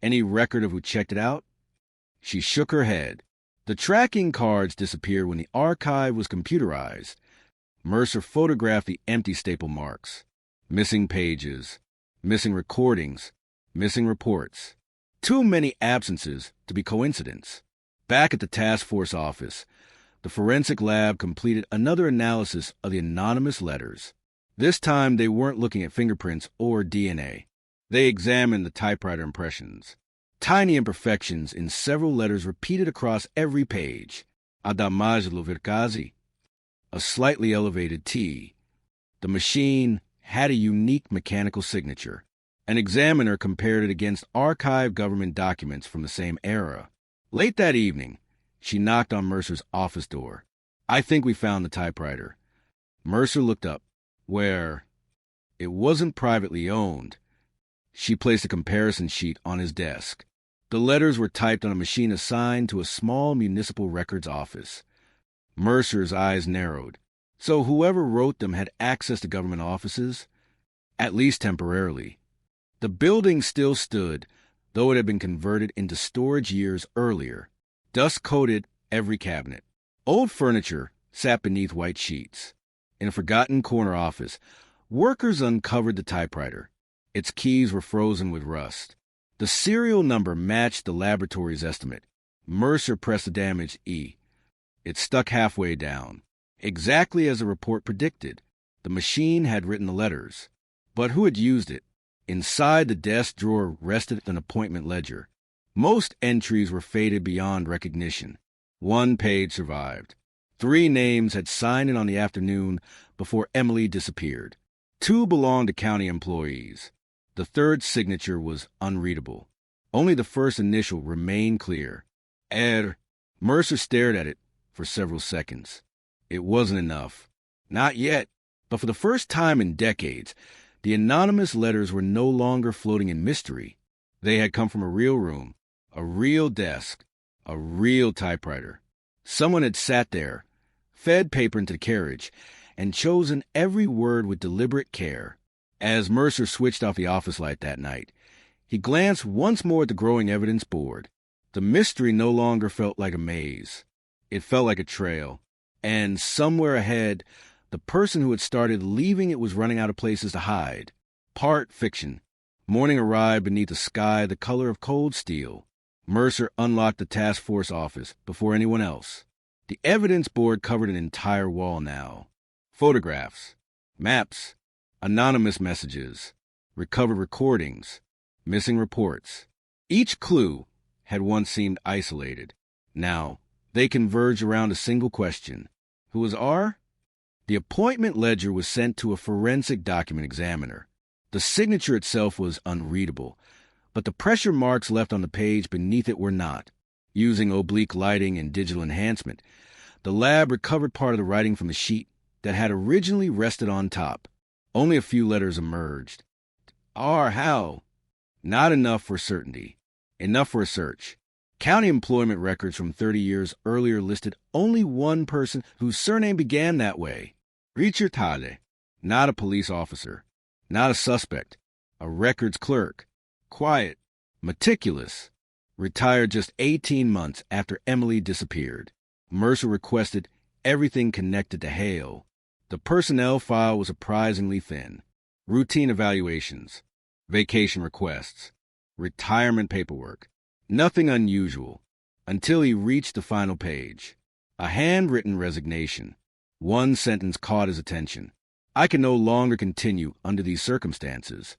Any record of who checked it out? She shook her head. The tracking cards disappeared when the archive was computerized. Mercer photographed the empty staple marks. Missing pages, missing recordings, missing reports. Too many absences to be coincidence. Back at the task force office, the forensic lab completed another analysis of the anonymous letters. This time, they weren't looking at fingerprints or DNA. They examined the typewriter impressions. Tiny imperfections in several letters repeated across every page. Adamajlo Virkazi, a slightly elevated T. The machine had a unique mechanical signature. An examiner compared it against archived government documents from the same era. Late that evening, she knocked on Mercer's office door. I think we found the typewriter. Mercer looked up. Where? It wasn't privately owned. She placed a comparison sheet on his desk. The letters were typed on a machine assigned to a small municipal records office. Mercer's eyes narrowed. So whoever wrote them had access to government offices, at least temporarily. The building still stood, though it had been converted into storage years earlier. Dust coated every cabinet. Old furniture sat beneath white sheets. In a forgotten corner office, workers uncovered the typewriter. Its keys were frozen with rust. The serial number matched the laboratory's estimate. Mercer pressed the damaged E. It stuck halfway down. Exactly as the report predicted, the machine had written the letters. But who had used it? Inside the desk drawer rested an appointment ledger. Most entries were faded beyond recognition. 1 page survived. 3 names had signed in on the afternoon before Emily disappeared. 2 belonged to county employees. The 3rd signature was unreadable. Only the first initial remained clear. Mercer stared at it for several seconds. It wasn't enough. Not yet. But for the first time in decades, the anonymous letters were no longer floating in mystery. They had come from a real room, a real desk, a real typewriter. Someone had sat there, fed paper into the carriage, and chosen every word with deliberate care. As Mercer switched off the office light that night, he glanced once more at the growing evidence board. The mystery no longer felt like a maze. It felt like a trail. And somewhere ahead, the person who had started leaving it was running out of places to hide. Part fiction. Morning arrived beneath a sky the color of cold steel. Mercer unlocked the task force office before anyone else. The evidence board covered an entire wall now. Photographs, maps, anonymous messages, recovered recordings, missing reports. Each clue had once seemed isolated. Now, they converged around a single question. Who was R? The appointment ledger was sent to a forensic document examiner. The signature itself was unreadable, but the pressure marks left on the page beneath it were not. Using oblique lighting and digital enhancement, the lab recovered part of the writing from the sheet that had originally rested on top. Only a few letters emerged. R. How? Not enough for certainty. Enough for a search. County employment records from 30 years earlier listed only one person whose surname began that way. Richard Tade. Not a police officer. Not a suspect. A records clerk. Quiet. Meticulous. Retired just 18 months after Emily disappeared. Mercer requested everything connected to Hale. The personnel file was surprisingly thin. Routine evaluations. Vacation requests. Retirement paperwork. Nothing unusual, until he reached the final page. A handwritten resignation. One sentence caught his attention. I can no longer continue under these circumstances.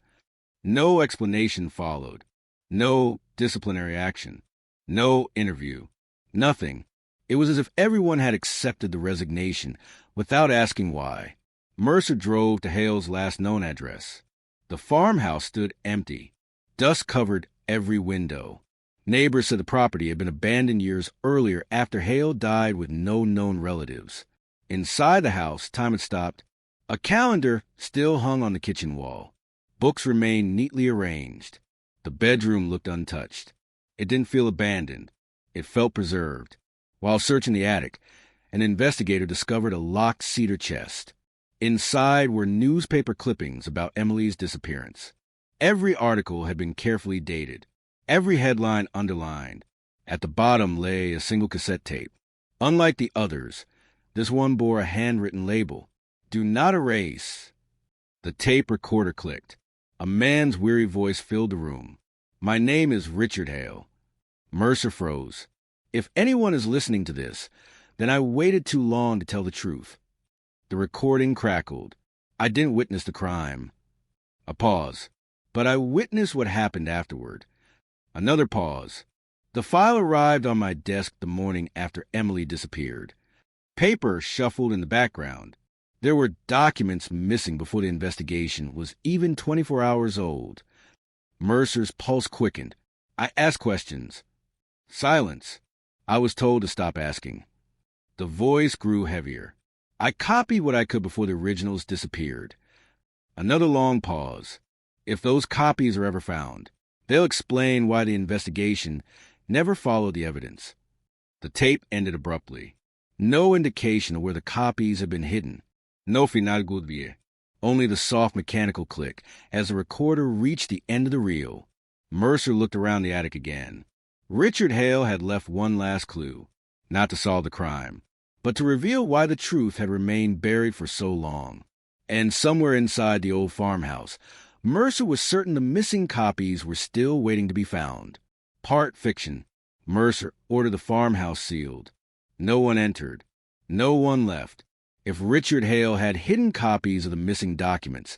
No explanation followed. No disciplinary action. No interview. Nothing. It was as if everyone had accepted the resignation without asking why. Mercer drove to Hale's last known address. The farmhouse stood empty. Dust covered every window. Neighbors said the property had been abandoned years earlier after Hale died with no known relatives. Inside the house, time had stopped. A calendar still hung on the kitchen wall. Books remained neatly arranged. The bedroom looked untouched. It didn't feel abandoned. It felt preserved. While searching the attic, an investigator discovered a locked cedar chest. Inside were newspaper clippings about Emily's disappearance. Every article had been carefully dated, every headline underlined. At the bottom lay a single cassette tape. Unlike the others, this one bore a handwritten label, "Do not erase." The tape recorder clicked. A man's weary voice filled the room. "My name is Richard Hale." Mercer froze. If anyone is listening to this, then I waited too long to tell the truth. The recording crackled. I didn't witness the crime. A pause. But I witnessed what happened afterward. Another pause. The file arrived on my desk the morning after Emily disappeared. Paper shuffled in the background. There were documents missing before the investigation was even 24 hours old. Mercer's pulse quickened. I asked questions. Silence. I was told to stop asking. The voice grew heavier. I copied what I could before the originals disappeared. Another long pause. If those copies are ever found, they'll explain why the investigation never followed the evidence. The tape ended abruptly. No indication of where the copies had been hidden. No final goodbye. Only the soft mechanical click as the recorder reached the end of the reel. Mercer looked around the attic again. Richard Hale had left one last clue, not to solve the crime, but to reveal why the truth had remained buried for so long. And somewhere inside the old farmhouse, Mercer was certain the missing copies were still waiting to be found. Part fiction. Mercer ordered the farmhouse sealed. No one entered. No one left. If Richard Hale had hidden copies of the missing documents,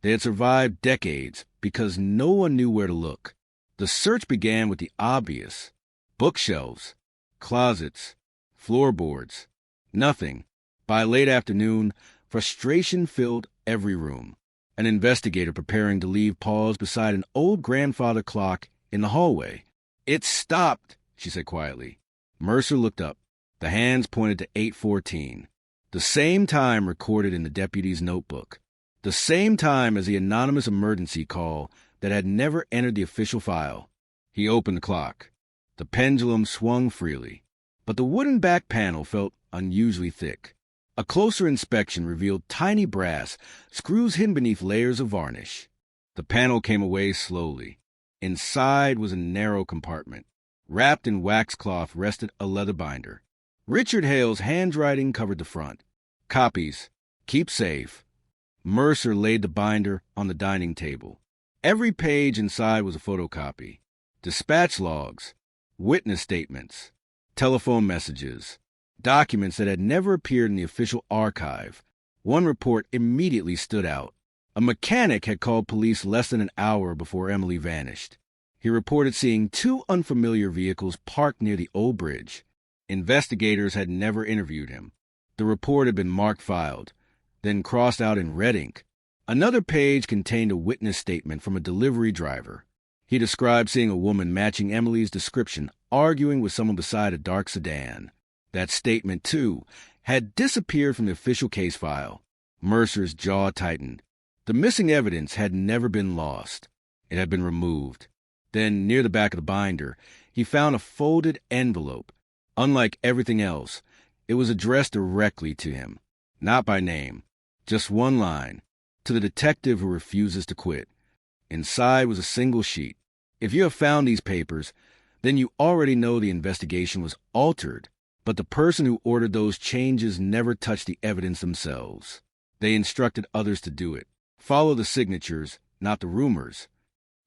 they had survived decades because no one knew where to look. The search began with the obvious. Bookshelves, closets, floorboards. Nothing. By late afternoon, frustration filled every room. An investigator preparing to leave paused beside an old grandfather clock in the hallway. "It stopped," she said quietly. Mercer looked up. The hands pointed to 8:14. The same time recorded in the deputy's notebook. The same time as the anonymous emergency call that had never entered the official file. He opened the clock. The pendulum swung freely, but the wooden back panel felt unusually thick. A closer inspection revealed tiny brass screws hidden beneath layers of varnish. The panel came away slowly. Inside was a narrow compartment. Wrapped in waxcloth rested a leather binder. Richard Hale's handwriting covered the front. "Copies. Keep safe." Mercer laid the binder on the dining table. Every page inside was a photocopy. Dispatch logs, witness statements, telephone messages, documents that had never appeared in the official archive. One report immediately stood out. A mechanic had called police less than an hour before Emily vanished. He reported seeing two unfamiliar vehicles parked near the old bridge. Investigators had never interviewed him. The report had been marked filed, then crossed out in red ink. Another page contained a witness statement from a delivery driver. He described seeing a woman matching Emily's description, arguing with someone beside a dark sedan. That statement, too, had disappeared from the official case file. Mercer's jaw tightened. The missing evidence had never been lost. It had been removed. Then, near the back of the binder, he found a folded envelope. Unlike everything else, it was addressed directly to him. Not by name. Just one line. To the detective who refuses to quit. Inside was a single sheet. If you have found these papers, then you already know the investigation was altered, but the person who ordered those changes never touched the evidence themselves. They instructed others to do it. Follow the signatures, not the rumors.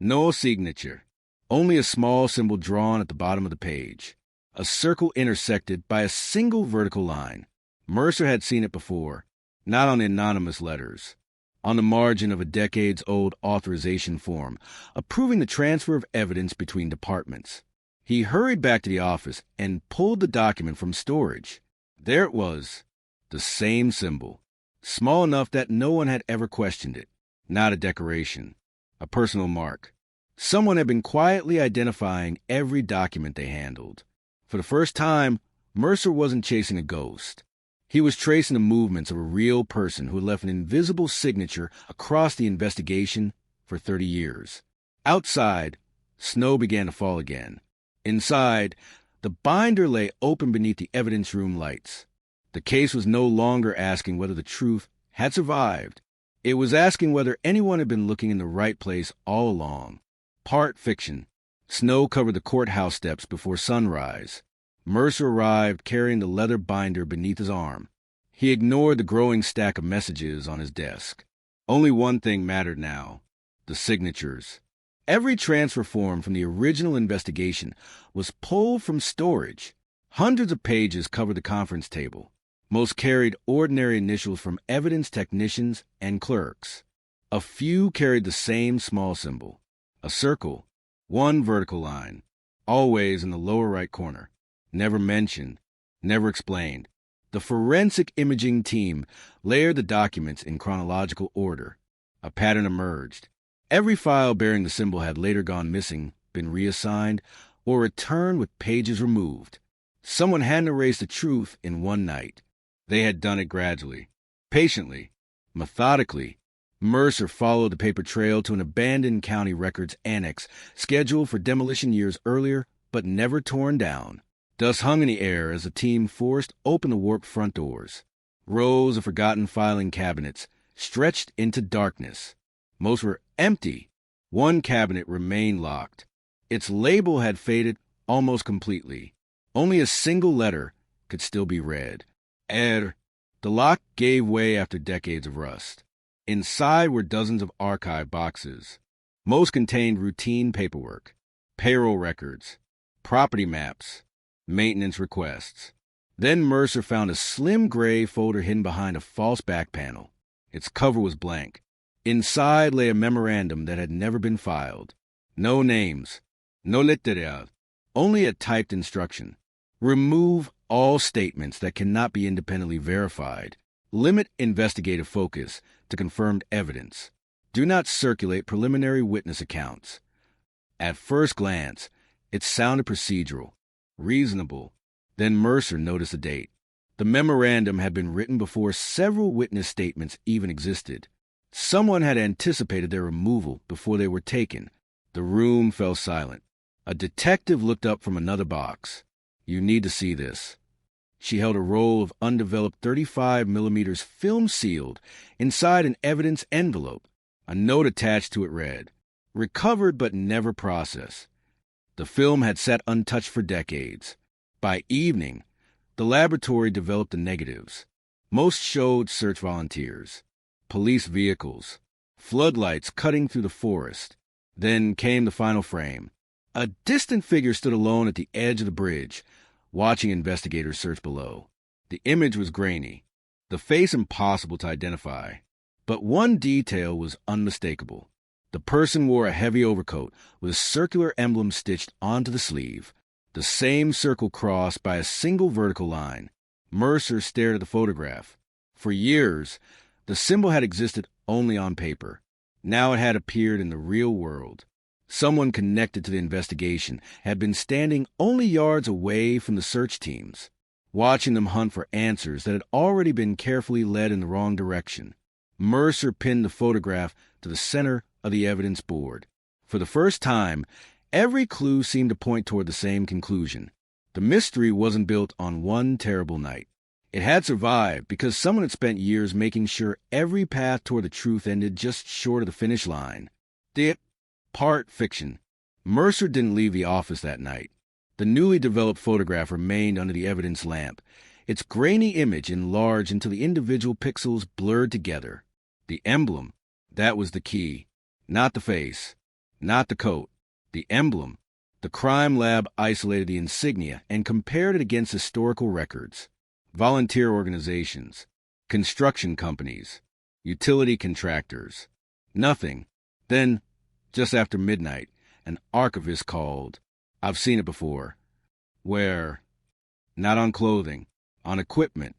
No signature. Only a small symbol drawn at the bottom of the page. A circle intersected by a single vertical line. Mercer had seen it before, not on the anonymous letters. On the margin of a decades-old authorization form, approving the transfer of evidence between departments. He hurried back to the office and pulled the document from storage. There it was, the same symbol, small enough that no one had ever questioned it. Not a decoration, a personal mark. Someone had been quietly identifying every document they handled. For the first time, Mercer wasn't chasing a ghost. He was tracing the movements of a real person who had left an invisible signature across the investigation for 30 years. Outside, snow began to fall again. Inside, the binder lay open beneath the evidence room lights. The case was no longer asking whether the truth had survived. It was asking whether anyone had been looking in the right place all along. Part fiction. Snow covered the courthouse steps before sunrise. Mercer arrived carrying the leather binder beneath his arm. He ignored the growing stack of messages on his desk. Only one thing mattered now: the signatures. Every transfer form from the original investigation was pulled from storage. Hundreds of pages covered the conference table. Most carried ordinary initials from evidence technicians and clerks. A few carried the same small symbol, a circle, one vertical line, always in the lower right corner. Never mentioned, never explained. The forensic imaging team layered the documents in chronological order. A pattern emerged. Every file bearing the symbol had later gone missing, been reassigned, or returned with pages removed. Someone hadn't erased the truth in one night. They had done it gradually, patiently, methodically. Mercer followed the paper trail to an abandoned county records annex scheduled for demolition years earlier, but never torn down. Dust hung in the air as the team forced open the warped front doors. Rows of forgotten filing cabinets stretched into darkness. Most were empty. One cabinet remained locked. Its label had faded almost completely. Only a single letter could still be read. The lock gave way after decades of rust. Inside were dozens of archive boxes. Most contained routine paperwork, payroll records, property maps, maintenance requests. Then Mercer found a slim gray folder hidden behind a false back panel. Its cover was blank. Inside lay a memorandum that had never been filed. No names, no lettería, only a typed instruction. Remove all statements that cannot be independently verified. Limit investigative focus to confirmed evidence. Do not circulate preliminary witness accounts. At first glance, it sounded procedural, reasonable. Then Mercer noticed the date. The memorandum had been written before several witness statements even existed. Someone had anticipated their removal before they were taken. The room fell silent. A detective looked up from another box. "You need to see this." She held a roll of undeveloped 35mm film sealed inside an evidence envelope. A note attached to it read, "Recovered but never processed." The film had sat untouched for decades. By evening, the laboratory developed the negatives. Most showed search volunteers, police vehicles, floodlights cutting through the forest. Then came the final frame. A distant figure stood alone at the edge of the bridge, watching investigators search below. The image was grainy, the face impossible to identify. But one detail was unmistakable. The person wore a heavy overcoat with a circular emblem stitched onto the sleeve, the same circle crossed by a single vertical line. Mercer stared at the photograph. For years, the symbol had existed only on paper. Now it had appeared in the real world. Someone connected to the investigation had been standing only yards away from the search teams, watching them hunt for answers that had already been carefully led in the wrong direction. Mercer pinned the photograph to the center of the evidence board. For the first time, every clue seemed to point toward the same conclusion. The mystery wasn't built on one terrible night. It had survived because someone had spent years making sure every path toward the truth ended just short of the finish line. Part fiction. Mercer didn't leave the office that night. The newly developed photograph remained under the evidence lamp, its grainy image enlarged until the individual pixels blurred together. The emblem, that was the key. Not the face, not the coat. The emblem. The crime lab isolated the insignia and compared it against historical records. Volunteer organizations, construction companies, utility contractors. Nothing. Then, just after midnight, an archivist called. I've seen it before. Where? Not on clothing, on equipment.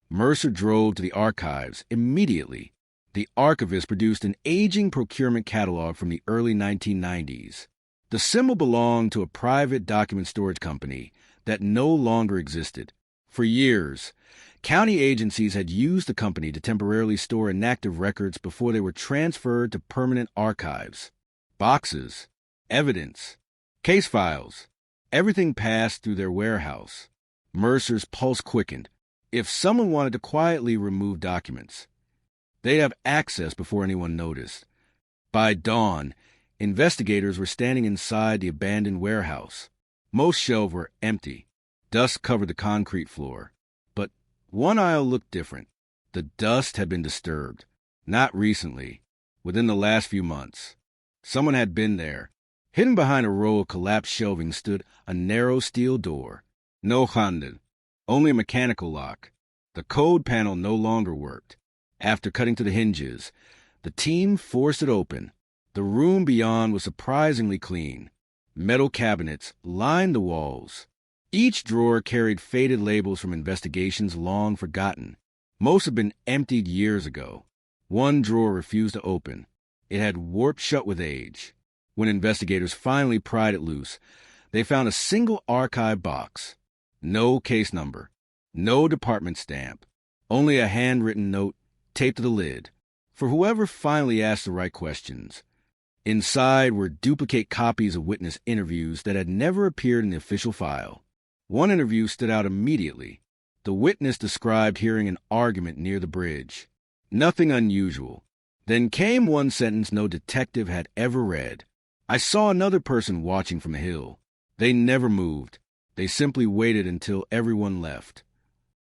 Mercer drove to the archives immediately. The archivist produced an aging procurement catalog from the early 1990s. The symbol belonged to a private document storage company that no longer existed. For years, county agencies had used the company to temporarily store inactive records before they were transferred to permanent archives. Boxes, evidence, case files, everything passed through their warehouse. Mercer's pulse quickened. If someone wanted to quietly remove documents, they'd have access before anyone noticed. By dawn, investigators were standing inside the abandoned warehouse. Most shelves were empty. Dust covered the concrete floor. But one aisle looked different. The dust had been disturbed. Not recently, within the last few months. Someone had been there. Hidden behind a row of collapsed shelving stood a narrow steel door. No handle, only a mechanical lock. The code panel no longer worked. After cutting to the hinges, the team forced it open. The room beyond was surprisingly clean. Metal cabinets lined the walls. Each drawer carried faded labels from investigations long forgotten. Most had been emptied years ago. One drawer refused to open. It had warped shut with age. When investigators finally pried it loose, they found a single archive box. No case number, no department stamp, only a handwritten note taped to the lid for whoever finally asked the right questions. Inside were duplicate copies of witness interviews that had never appeared in the official file. One interview stood out immediately. The witness described hearing an argument near the bridge. Nothing unusual. Then came one sentence no detective had ever read. I saw another person watching from a hill. They never moved. They simply waited until everyone left.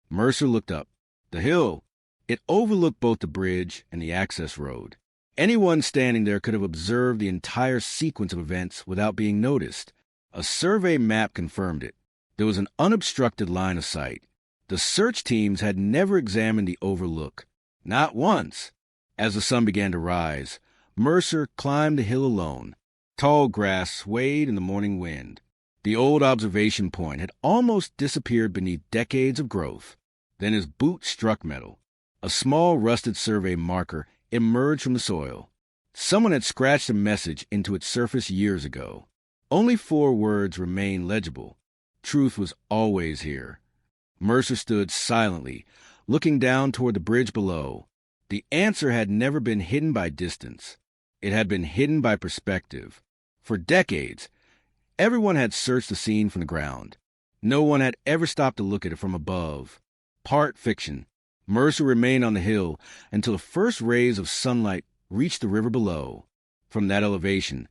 Mercer looked up. The hill. It overlooked both the bridge and the access road. Anyone standing there could have observed the entire sequence of events without being noticed. A survey map confirmed it. There was an unobstructed line of sight. The search teams had never examined the overlook. Not once. As the sun began to rise, Mercer climbed the hill alone. Tall grass swayed in the morning wind. The old observation point had almost disappeared beneath decades of growth. Then his boot struck metal. A small rusted survey marker emerged from the soil. Someone had scratched a message into its surface years ago. Only 4 words remained legible. Truth was always here. Mercer stood silently, looking down toward the bridge below. The answer had never been hidden by distance. It had been hidden by perspective. For decades, everyone had searched the scene from the ground. No one had ever stopped to look at it from above. Part fiction. Mercer remained on the hill until the first rays of sunlight reached the river below. From that elevation,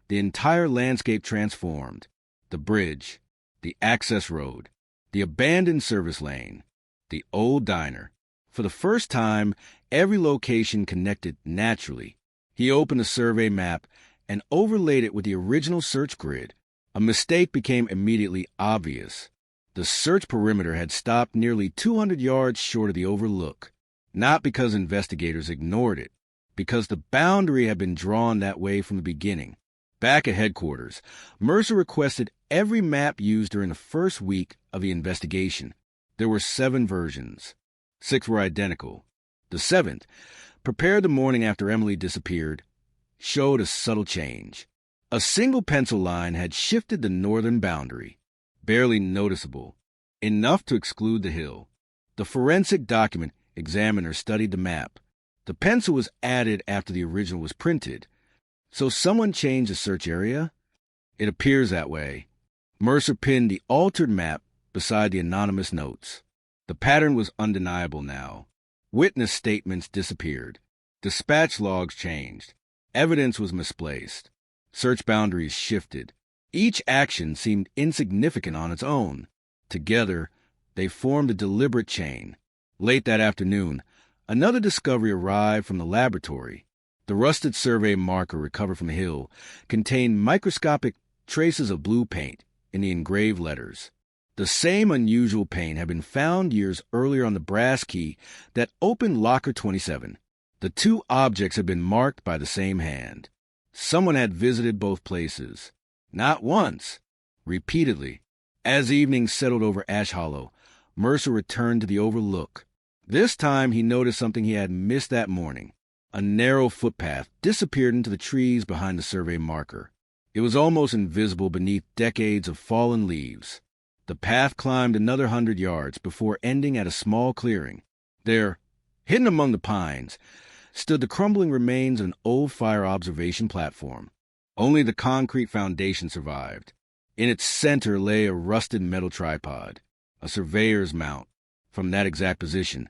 the entire landscape transformed. The bridge, the access road, the abandoned service lane, the old diner. For the first time, every location connected naturally. He opened the survey map and overlaid it with the original search grid. A mistake became immediately obvious. The search perimeter had stopped nearly 200 yards short of the overlook, not because investigators ignored it, because the boundary had been drawn that way from the beginning. Back at headquarters, Mercer requested every map used during the first week of the investigation. There were 7 versions. 6 were identical. The 7th, prepared the morning after Emily disappeared, showed a subtle change. A single pencil line had shifted the northern boundary, barely noticeable, enough to exclude the hill. The forensic document examiner studied the map. The pencil was added after the original was printed. So someone changed the search area? It appears that way. Mercer pinned the altered map beside the anonymous notes. The pattern was undeniable now. Witness statements disappeared. Dispatch logs changed. Evidence was misplaced. Search boundaries shifted. Each action seemed insignificant on its own. Together, they formed a deliberate chain. Late that afternoon, another discovery arrived from the laboratory. The rusted survey marker recovered from the hill contained microscopic traces of blue paint in the engraved letters. The same unusual paint had been found years earlier on the brass key that opened Locker 27. The 2 objects had been marked by the same hand. Someone had visited both places. Not once, repeatedly. As evening settled over Ash Hollow, Mercer returned to the overlook. This time he noticed something he had missed that morning. A narrow footpath disappeared into the trees behind the survey marker. It was almost invisible beneath decades of fallen leaves. The path climbed another 100 yards before ending at a small clearing. There, hidden among the pines, stood the crumbling remains of an old fire observation platform. Only the concrete foundation survived. In its center lay a rusted metal tripod, a surveyor's mount. From that exact position,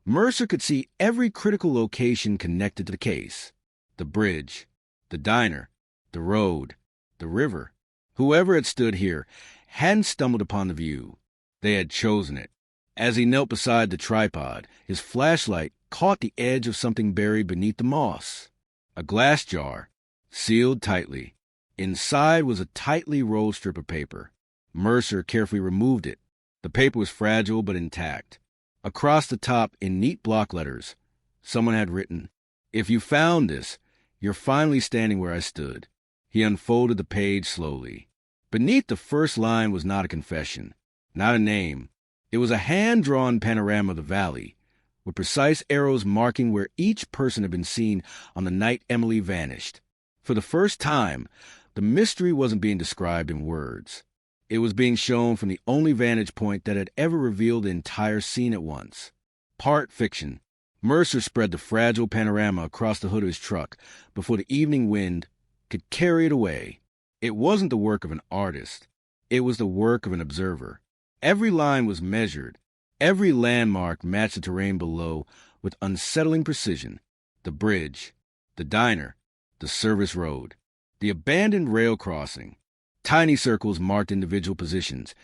Mercer could see every critical location connected to the case. The bridge, the diner, the road, the river. Whoever had stood here hadn't stumbled upon the view. They had chosen it. As he knelt beside the tripod, his flashlight caught the edge of something buried beneath the moss. A glass jar, sealed tightly. Inside was a tightly rolled strip of paper. Mercer carefully removed it. The paper was fragile but intact. Across the top, in neat block letters, someone had written, "If you found this, you're finally standing where I stood." He unfolded the page slowly. Beneath the first line was not a confession, not a name. It was a hand-drawn panorama of the valley, with precise arrows marking where each person had been seen on the night Emily vanished. For the first time, the mystery wasn't being described in words. It was being shown from the only vantage point that had ever revealed the entire scene at once. Part fiction. Mercer spread the fragile panorama across the hood of his truck before the evening wind could carry it away. It wasn't the work of an artist. It was the work of an observer. Every line was measured. Every landmark matched the terrain below with unsettling precision. The bridge, the diner, the service road, the abandoned rail crossing. Tiny circles marked individual positions,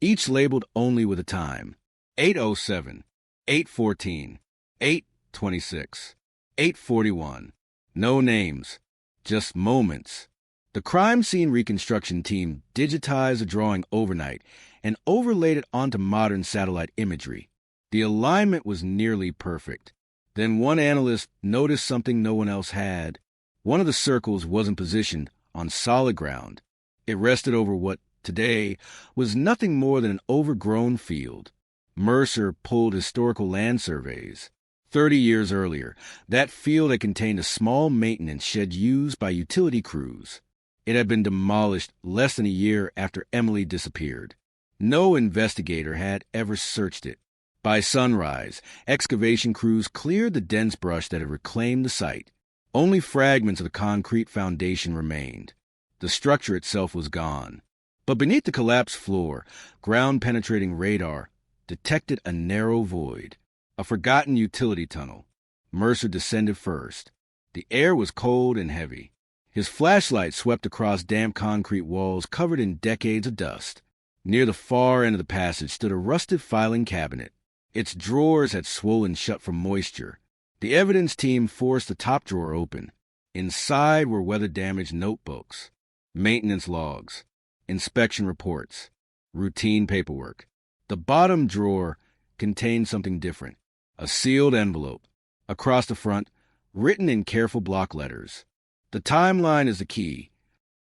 each labeled only with a time. 8:07, 8:14, 8:26, 8:41. No names, just moments. The crime scene reconstruction team digitized the drawing overnight and overlaid it onto modern satellite imagery. The alignment was nearly perfect. Then one analyst noticed something no one else had. One of the circles wasn't positioned on solid ground. It rested over what, today, was nothing more than an overgrown field. Mercer pulled historical land surveys. 30 years earlier, that field had contained a small maintenance shed used by utility crews. It had been demolished less than a year after Emily disappeared. No investigator had ever searched it. By sunrise, excavation crews cleared the dense brush that had reclaimed the site. Only fragments of the concrete foundation remained. The structure itself was gone. But beneath the collapsed floor, ground-penetrating radar detected a narrow void, a forgotten utility tunnel. Mercer descended first. The air was cold and heavy. His flashlight swept across damp concrete walls covered in decades of dust. Near the far end of the passage stood a rusted filing cabinet. Its drawers had swollen shut from moisture. The evidence team forced the top drawer open. Inside were weather-damaged notebooks, maintenance logs, inspection reports, routine paperwork. The bottom drawer contained something different, a sealed envelope. Across the front, written in careful block letters. The timeline is the key.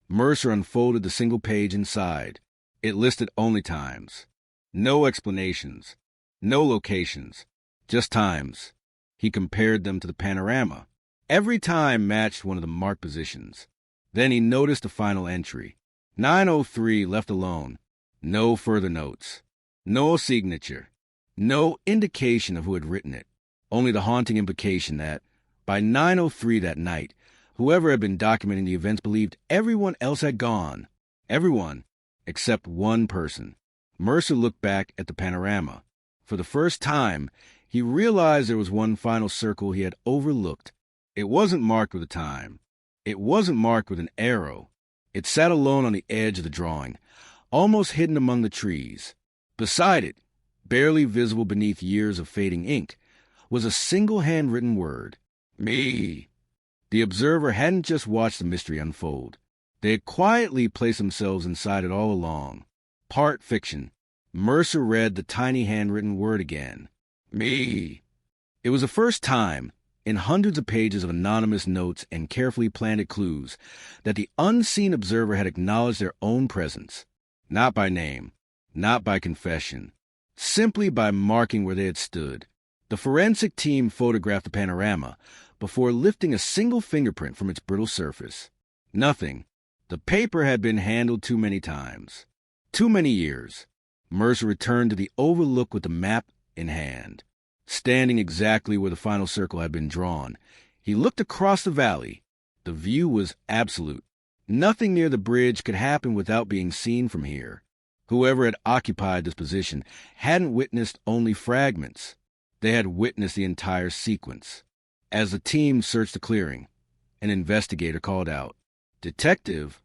Mercer unfolded the single page inside. It listed only times. No explanations. No locations. Just times. He compared them to the panorama. Every time matched one of the marked positions. Then he noticed the final entry. 9:03 left alone. No further notes. No signature. No indication of who had written it. Only the haunting implication that, by 9:03 that night, whoever had been documenting the events believed everyone else had gone. Everyone, except one person. Mercer looked back at the panorama. For the first time, he realized there was one final circle he had overlooked. It wasn't marked with a time. It wasn't marked with an arrow. It sat alone on the edge of the drawing, almost hidden among the trees. Beside it, barely visible beneath years of fading ink, was a single handwritten word. Me. The observer hadn't just watched the mystery unfold. They had quietly placed themselves inside it all along. Part fiction. Mercer read the tiny handwritten word again. Me. It was the first time, in hundreds of pages of anonymous notes and carefully planted clues, that the unseen observer had acknowledged their own presence. Not by name, not by confession, simply by marking where they had stood. The forensic team photographed the panorama, before lifting a single fingerprint from its brittle surface. Nothing. The paper had been handled too many times. Too many years. Mercer returned to the oval look with the map in hand. Standing exactly where the final circle had been drawn, he looked across the valley. The view was absolute. Nothing near the bridge could happen without being seen from here. Whoever had occupied this position hadn't witnessed only fragments. They had witnessed the entire sequence. As the team searched the clearing, an investigator called out, "Detective!"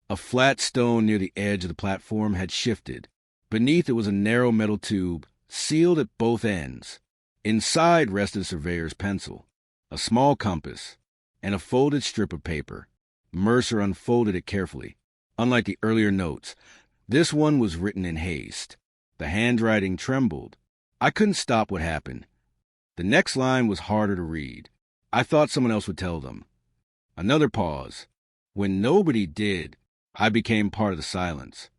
A flat stone near the edge of the platform had shifted. Beneath it was a narrow metal tube, sealed at both ends. Inside rested a surveyor's pencil, a small compass, and a folded strip of paper. Mercer unfolded it carefully. Unlike the earlier notes, this one was written in haste. The handwriting trembled. I couldn't stop what happened. The next line was harder to read. I thought someone else would tell them. Another pause. When nobody did, I became part of the silence.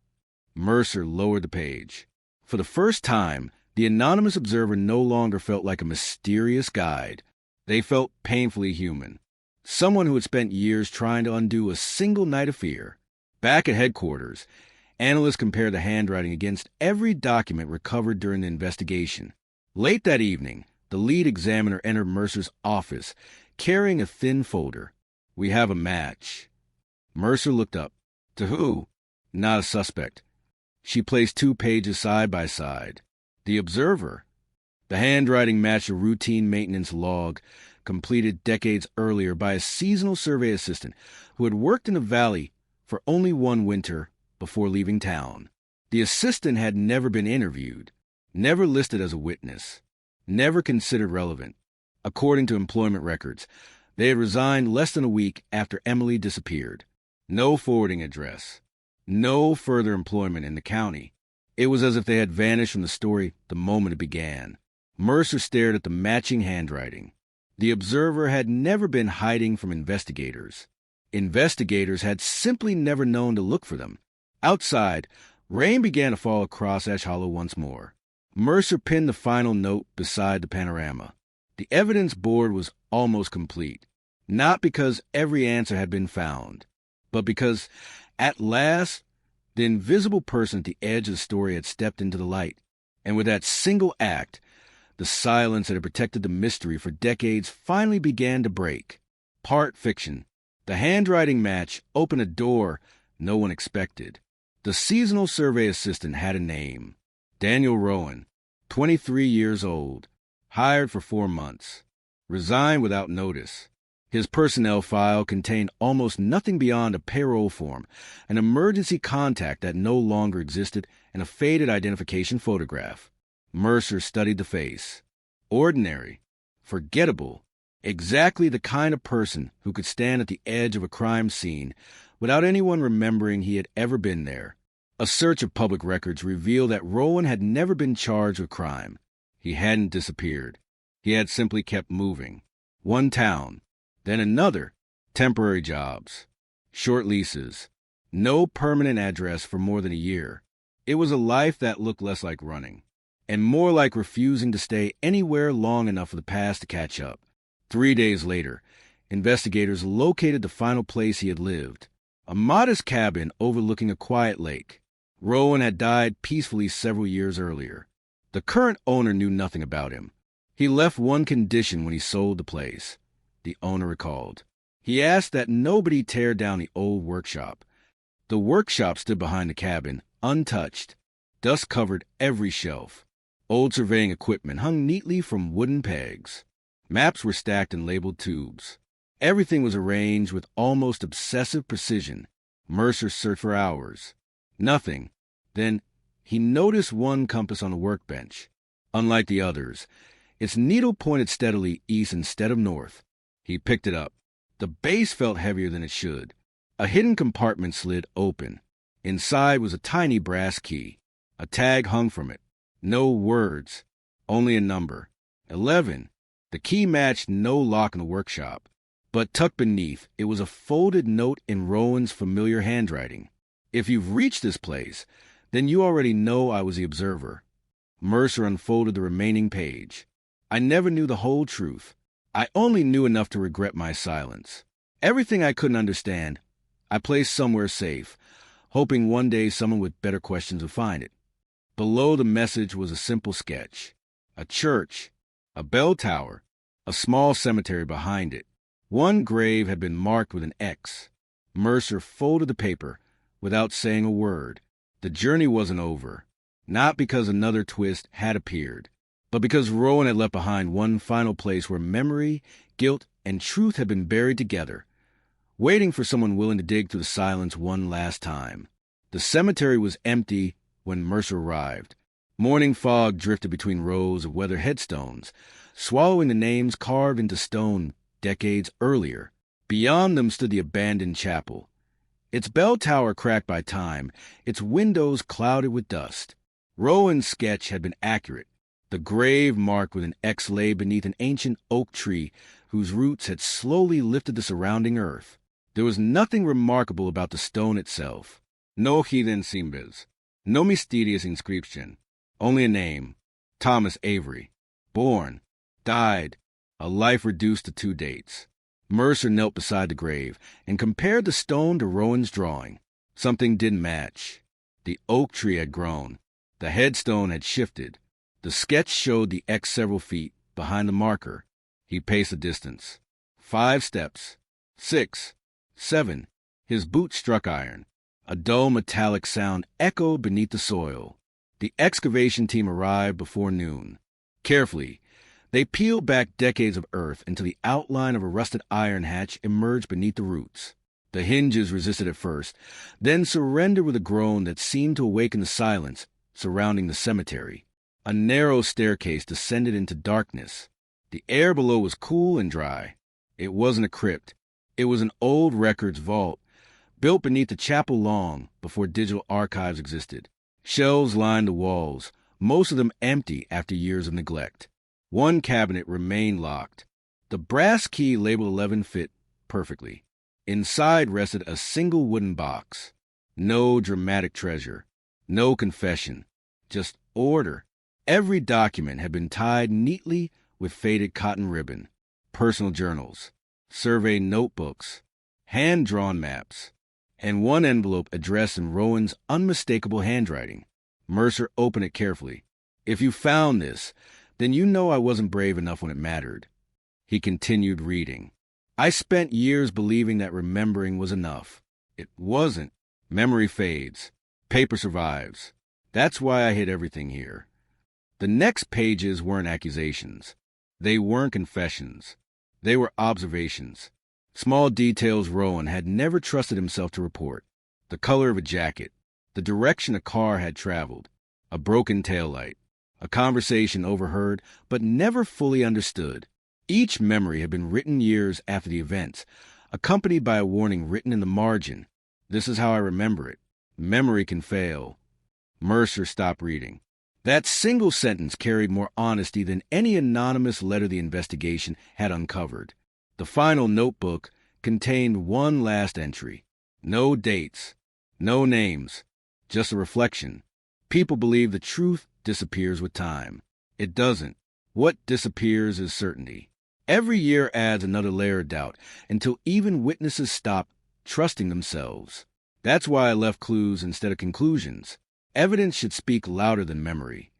Mercer lowered the page. For the first time, the anonymous observer no longer felt like a mysterious guide. They felt painfully human. Someone who had spent years trying to undo a single night of fear. Back at headquarters, analysts compared the handwriting against every document recovered during the investigation. Late that evening, the lead examiner entered Mercer's office, carrying a thin folder. "We have a match." Mercer looked up. To who? Not a suspect. She placed 2 pages side by side. The observer. The handwriting matched a routine maintenance log completed decades earlier by a seasonal survey assistant who had worked in the valley for only one winter before leaving town. The assistant had never been interviewed, never listed as a witness, never considered relevant. According to employment records, they had resigned less than a week after Emily disappeared. No forwarding address, no further employment in the county. It was as if they had vanished from the story the moment it began. Mercer stared at the matching handwriting. The observer had never been hiding from investigators. Investigators had simply never known to look for them. Outside, rain began to fall across Ash Hollow once more. Mercer pinned the final note beside the panorama. The evidence board was almost complete, not because every answer had been found, but because, at last, the invisible person at the edge of the story had stepped into the light. And with that single act, the silence that had protected the mystery for decades finally began to break. Part fiction. The handwriting match opened a door no one expected. The seasonal survey assistant had a name. Daniel Rowan, 23 years old, hired for 4 months, resigned without notice. His personnel file contained almost nothing beyond a payroll form, an emergency contact that no longer existed, and a faded identification photograph. Mercer studied the face. Ordinary, forgettable, exactly the kind of person who could stand at the edge of a crime scene without anyone remembering he had ever been there. A search of public records revealed that Rowan had never been charged with crime. He hadn't disappeared. He had simply kept moving. One town, then another, temporary jobs, short leases, no permanent address for more than a year. It was a life that looked less like running, and more like refusing to stay anywhere long enough for the past to catch up. 3 days later, investigators located the final place he had lived, a modest cabin overlooking a quiet lake. Rowan had died peacefully several years earlier. The current owner knew nothing about him. He left one condition when he sold the place, the owner recalled. He asked that nobody tear down the old workshop. The workshop stood behind the cabin, untouched. Dust covered every shelf. Old surveying equipment hung neatly from wooden pegs. Maps were stacked in labeled tubes. Everything was arranged with almost obsessive precision. Mercer searched for hours. Nothing. Then he noticed one compass on the workbench. Unlike the others, its needle pointed steadily east instead of north. He picked it up. The base felt heavier than it should. A hidden compartment slid open. Inside was a tiny brass key. A tag hung from it. No words, only a number. 11. The key matched no lock in the workshop. But tucked beneath, it was a folded note in Rowan's familiar handwriting. "If you've reached this place, then you already know I was the observer." Mercer unfolded the remaining page. "I never knew the whole truth. I only knew enough to regret my silence. Everything I couldn't understand, I placed somewhere safe, hoping one day someone with better questions would find it. Below the message was a simple sketch. A church, a bell tower, a small cemetery behind it. One grave had been marked with an X. Mercer folded the paper without saying a word. The journey wasn't over, not because another twist had appeared, but because Rowan had left behind one final place where memory, guilt, and truth had been buried together, waiting for someone willing to dig through the silence one last time. The cemetery was empty when Mercer arrived. Morning fog drifted between rows of weathered headstones, swallowing the names carved into stone decades earlier. Beyond them stood the abandoned chapel, its bell tower cracked by time, its windows clouded with dust. Rowan's sketch had been accurate. The grave marked with an X lay beneath an ancient oak tree whose roots had slowly lifted the surrounding earth. There was nothing remarkable about the stone itself. No hidden symbols, no mysterious inscription, only a name, Thomas Avery. Born, died, a life reduced to 2 dates. Mercer knelt beside the grave and compared the stone to Rowan's drawing. Something didn't match. The oak tree had grown. The headstone had shifted. The sketch showed the X several feet behind the marker. He paced the distance. 5 steps. 6. 7. His boot struck iron. A dull metallic sound echoed beneath the soil. The excavation team arrived before noon. Carefully, they peeled back decades of earth until the outline of a rusted iron hatch emerged beneath the roots. The hinges resisted at first, then surrendered with a groan that seemed to awaken the silence surrounding the cemetery. A narrow staircase descended into darkness. The air below was cool and dry. It wasn't a crypt. It was an old records vault, built beneath the chapel long before digital archives existed. Shelves lined the walls, most of them empty after years of neglect. One cabinet remained locked. The brass key labeled 11 fit perfectly. Inside rested a single wooden box. No dramatic treasure. No confession. Just order. Every document had been tied neatly with faded cotton ribbon. Personal journals, survey notebooks, hand-drawn maps, and one envelope addressed in Rowan's unmistakable handwriting. Mercer opened it carefully. "If you found this, then you know I wasn't brave enough when it mattered." He continued reading. "I spent years believing that remembering was enough. It wasn't. Memory fades. Paper survives. That's why I hid everything here." The next pages weren't accusations. They weren't confessions. They were observations. Small details Rowan had never trusted himself to report. The color of a jacket, the direction a car had traveled, a broken taillight, a conversation overheard but never fully understood. Each memory had been written years after the events, accompanied by a warning written in the margin. "This is how I remember it. Memory can fail." Mercer stopped reading. That single sentence carried more honesty than any anonymous letter the investigation had uncovered. The final notebook contained one last entry. No dates, no names, just a reflection. People believe the truth disappears with time. It doesn't. What disappears is certainty. Every year adds another layer of doubt until even witnesses stop trusting themselves. That's why I left clues instead of conclusions. Evidence should speak louder than memory.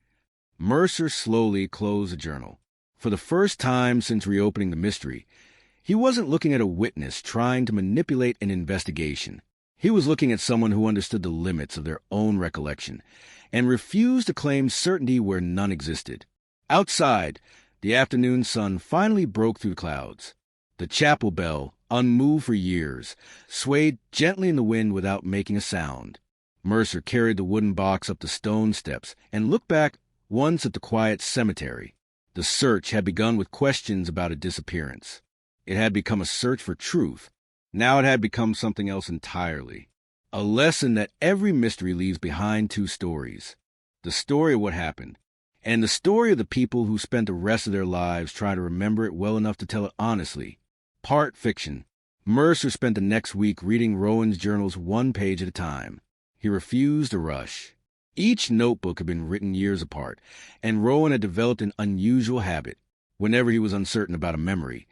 Mercer slowly closed the journal. For the first time since reopening the mystery, he wasn't looking at a witness trying to manipulate an investigation. He was looking at someone who understood the limits of their own recollection and refused to claim certainty where none existed. Outside, the afternoon sun finally broke through the clouds. The chapel bell, unmoved for years, swayed gently in the wind without making a sound. Mercer carried the wooden box up the stone steps and looked back once at the quiet cemetery. The search had begun with questions about a disappearance. It had become a search for truth. Now it had become something else entirely. A lesson that every mystery leaves behind 2 stories. The story of what happened, and the story of the people who spent the rest of their lives trying to remember it well enough to tell it honestly. Part fiction. Mercer spent the next week reading Rowan's journals 1 page at a time. He refused to rush. Each notebook had been written years apart, and Rowan had developed an unusual habit. Whenever he was uncertain about a memory,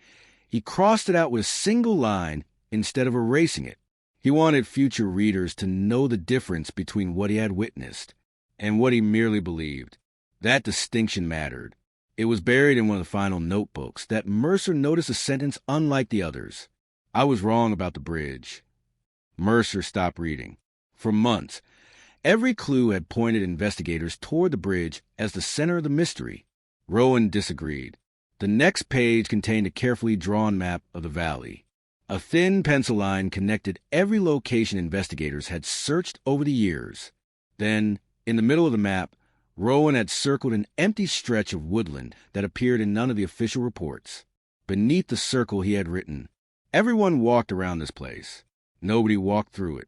he crossed it out with a single line instead of erasing it. He wanted future readers to know the difference between what he had witnessed and what he merely believed. That distinction mattered. It was buried in one of the final notebooks that Mercer noticed a sentence unlike the others. "I was wrong about the bridge." Mercer stopped reading. For months, every clue had pointed investigators toward the bridge as the center of the mystery. Rowan disagreed. The next page contained a carefully drawn map of the valley. A thin pencil line connected every location investigators had searched over the years. Then, in the middle of the map, Rowan had circled an empty stretch of woodland that appeared in none of the official reports. Beneath the circle he had written, "Everyone walked around this place. Nobody walked through it."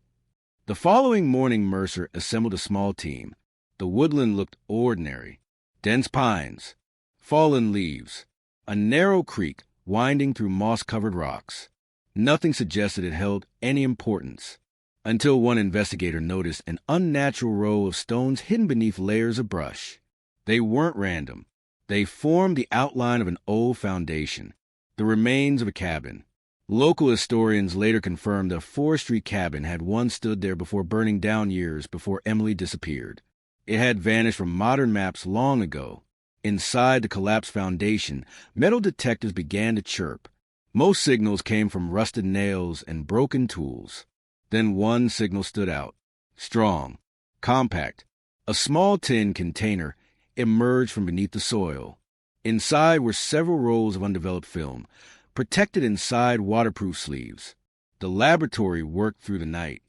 The following morning, Mercer assembled a small team. The woodland looked ordinary. Dense pines, fallen leaves, a narrow creek winding through moss-covered rocks. Nothing suggested it held any importance, until one investigator noticed an unnatural row of stones hidden beneath layers of brush. They weren't random. They formed the outline of an old foundation, the remains of a cabin. Local historians later confirmed that a forestry cabin had once stood there before burning down years before Emily disappeared. It had vanished from modern maps long ago. Inside the collapsed foundation, metal detectors began to chirp. Most signals came from rusted nails and broken tools. Then one signal stood out. Strong, compact. A small tin container emerged from beneath the soil. Inside were several rolls of undeveloped film, protected inside waterproof sleeves. The laboratory worked through the night.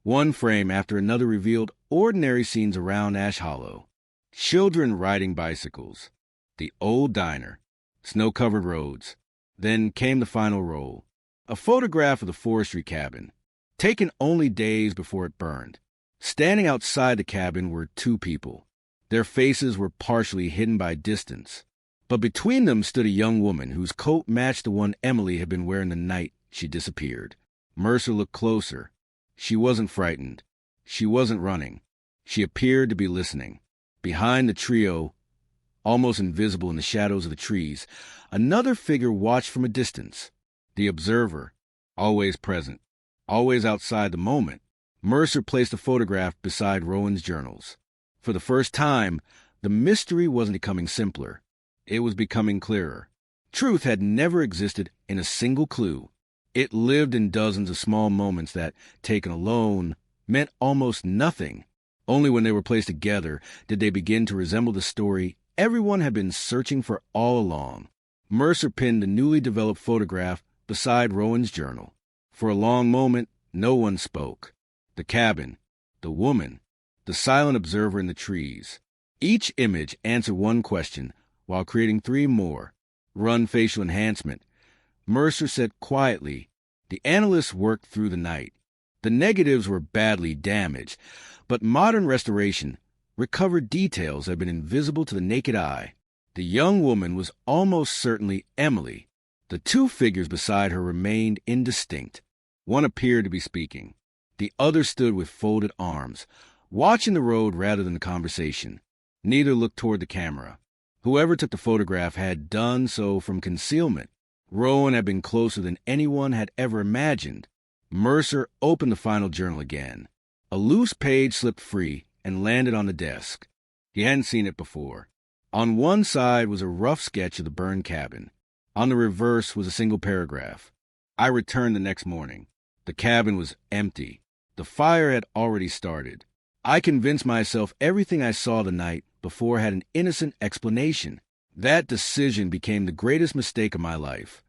One frame after another revealed ordinary scenes around Ash Hollow. Children riding bicycles, the old diner, snow-covered roads. Then came the final roll, a photograph of the forestry cabin, taken only days before it burned. Standing outside the cabin were two people. Their faces were partially hidden by distance, but between them stood a young woman whose coat matched the one Emily had been wearing the night she disappeared. Mercer looked closer. She wasn't frightened. She wasn't running. She appeared to be listening. Behind the trio, almost invisible in the shadows of the trees, another figure watched from a distance. The observer, always present, always outside the moment. Mercer placed the photograph beside Rowan's journals. For the first time, the mystery wasn't becoming simpler. It was becoming clearer. Truth had never existed in a single clue. It lived in dozens of small moments that, taken alone, meant almost nothing. Only when they were placed together did they begin to resemble the story everyone had been searching for all along. Mercer pinned the newly developed photograph beside Rowan's journal. For a long moment, no one spoke. The cabin, the woman, the silent observer in the trees. Each image answered one question while creating three more. Run facial enhancement. Mercer said quietly, the analysts worked through the night. The negatives were badly damaged, but modern restoration recovered details that had been invisible to the naked eye. The young woman was almost certainly Emily. The two figures beside her remained indistinct. One appeared to be speaking. The other stood with folded arms, watching the road rather than the conversation. Neither looked toward the camera. Whoever took the photograph had done so from concealment. Rowan had been closer than anyone had ever imagined. Mercer opened the final journal again. A loose page slipped free and landed on the desk. He hadn't seen it before. On one side was a rough sketch of the burned cabin. On the reverse was a single paragraph. I returned the next morning. The cabin was empty. The fire had already started. I convinced myself everything I saw the night before had an innocent explanation. That decision became the greatest mistake of my life.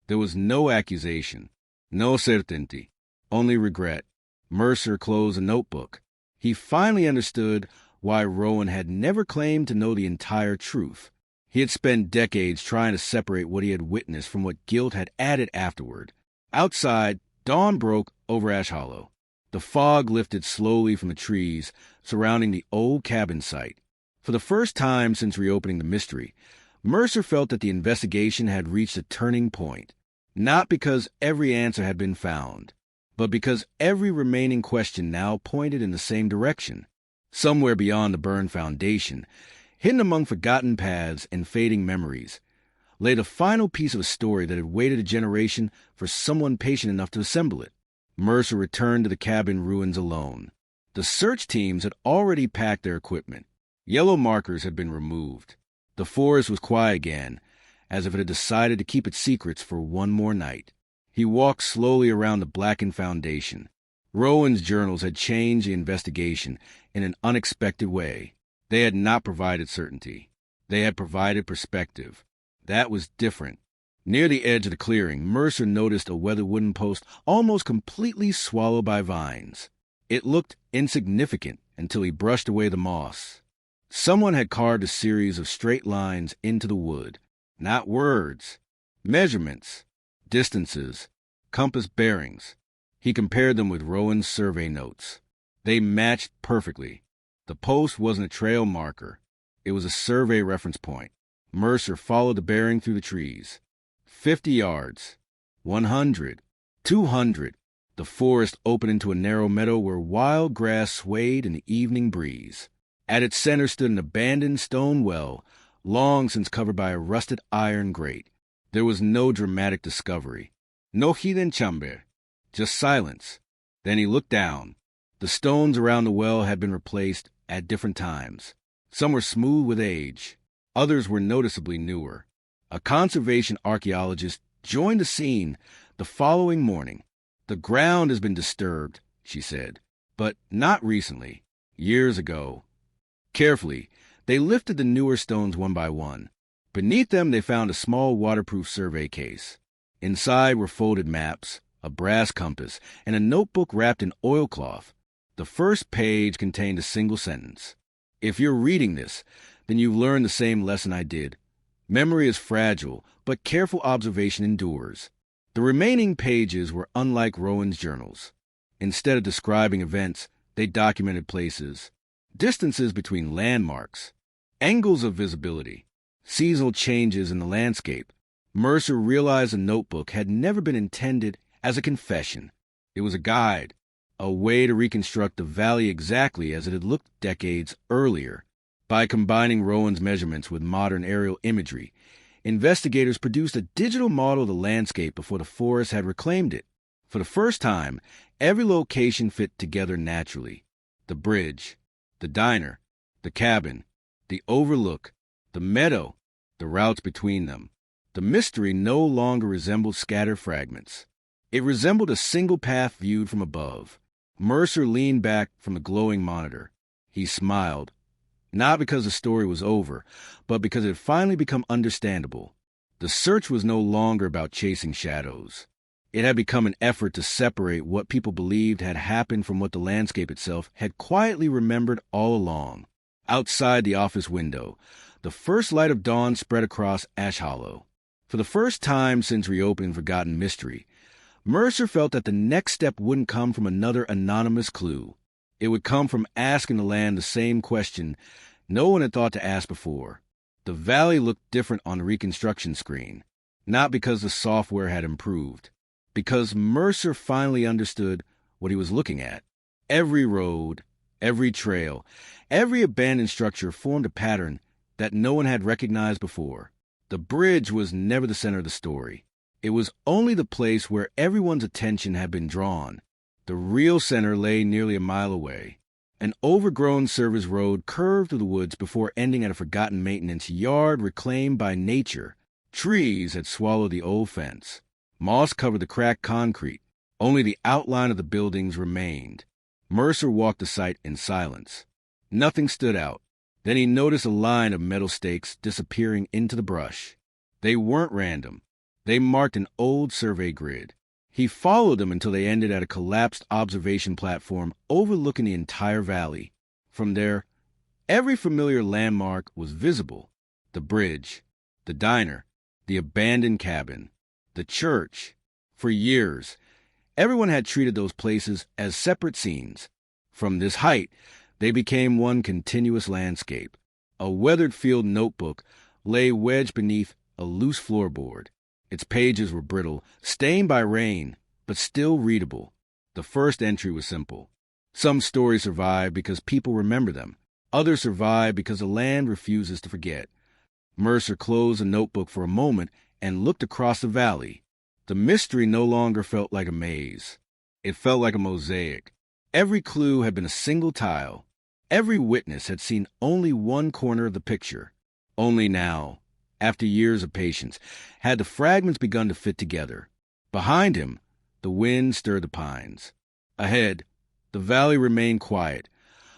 There was no accusation, no certainty, only regret. Mercer closed the notebook. He finally understood why Rowan had never claimed to know the entire truth. He had spent decades trying to separate what he had witnessed from what guilt had added afterward. Outside, dawn broke over Ash Hollow. The fog lifted slowly from the trees surrounding the old cabin site. For the first time since reopening the mystery, Mercer felt that the investigation had reached a turning point, not because every answer had been found, but because every remaining question now pointed in the same direction. Somewhere beyond the burned foundation, hidden among forgotten paths and fading memories, lay the final piece of a story that had waited a generation for someone patient enough to assemble it. Mercer returned to the cabin ruins alone. The search teams had already packed their equipment. Yellow markers had been removed. The forest was quiet again, as if it had decided to keep its secrets for one more night. He walked slowly around the blackened foundation. Rowan's journals had changed the investigation in an unexpected way. They had not provided certainty. They had provided perspective. That was different. Near the edge of the clearing, Mercer noticed a weathered wooden post almost completely swallowed by vines. It looked insignificant until he brushed away the moss. Someone had carved a series of straight lines into the wood. Not words. Measurements. Distances. Compass bearings. He compared them with Rowan's survey notes. They matched perfectly. The post wasn't a trail marker. It was a survey reference point. Mercer followed the bearing through the trees. 50 yards. 100. 200. The forest opened into a narrow meadow where wild grass swayed in the evening breeze. At its center stood an abandoned stone well, long since covered by a rusted iron grate. There was no dramatic discovery. No hidden chamber. Just silence. Then he looked down. The stones around the well had been replaced at different times. Some were smooth with age. Others were noticeably newer. A conservation archaeologist joined the scene the following morning. "The ground has been disturbed," she said, "but not recently. Years ago." Carefully, they lifted the newer stones one by one. Beneath them they found a small waterproof survey case. Inside were folded maps, a brass compass, and a notebook wrapped in oilcloth. The first page contained a single sentence. "If you're reading this, then you've learned the same lesson I did. Memory is fragile, but careful observation endures." The remaining pages were unlike Rowan's journals. Instead of describing events, they documented places, distances between landmarks, angles of visibility, seasonal changes in the landscape. Mercer realized the notebook had never been intended as a confession. It was a guide, a way to reconstruct the valley exactly as it had looked decades earlier. By combining Rowan's measurements with modern aerial imagery, investigators produced a digital model of the landscape before the forest had reclaimed it. For the first time, every location fit together naturally. The bridge, the diner, the cabin, the overlook, the meadow, the routes between them. The mystery no longer resembled scattered fragments. It resembled a single path viewed from above. Mercer leaned back from the glowing monitor. He smiled, not because the story was over, but because it had finally become understandable. The search was no longer about chasing shadows. It had become an effort to separate what people believed had happened from what the landscape itself had quietly remembered all along. Outside the office window, the first light of dawn spread across Ash Hollow. For the first time since reopening Forgotten Mystery, Mercer felt that the next step wouldn't come from another anonymous clue. It would come from asking the land the same question no one had thought to ask before. The valley looked different on the reconstruction screen, not because the software had improved, because Mercer finally understood what he was looking at. Every road, every trail, every abandoned structure formed a pattern that no one had recognized before. The bridge was never the center of the story. It was only the place where everyone's attention had been drawn. The real center lay nearly a mile away. An overgrown service road curved through the woods before ending at a forgotten maintenance yard reclaimed by nature. Trees had swallowed the old fence. Moss covered the cracked concrete. Only the outline of the buildings remained. Mercer walked the site in silence. Nothing stood out. Then he noticed a line of metal stakes disappearing into the brush. They weren't random. They marked an old survey grid. He followed them until they ended at a collapsed observation platform overlooking the entire valley. From there, every familiar landmark was visible. The bridge, the diner, the abandoned cabin, the church. For years, everyone had treated those places as separate scenes. From this height, they became one continuous landscape. A weathered field notebook lay wedged beneath a loose floorboard. Its pages were brittle, stained by rain, but still readable. The first entry was simple. Some stories survive because people remember them. Others survive because the land refuses to forget. Mercer closed the notebook for a moment and looked across the valley. The mystery no longer felt like a maze. It felt like a mosaic. Every clue had been a single tile. Every witness had seen only one corner of the picture. Only now, after years of patience, had the fragments begun to fit together. Behind him, the wind stirred the pines. Ahead, the valley remained quiet,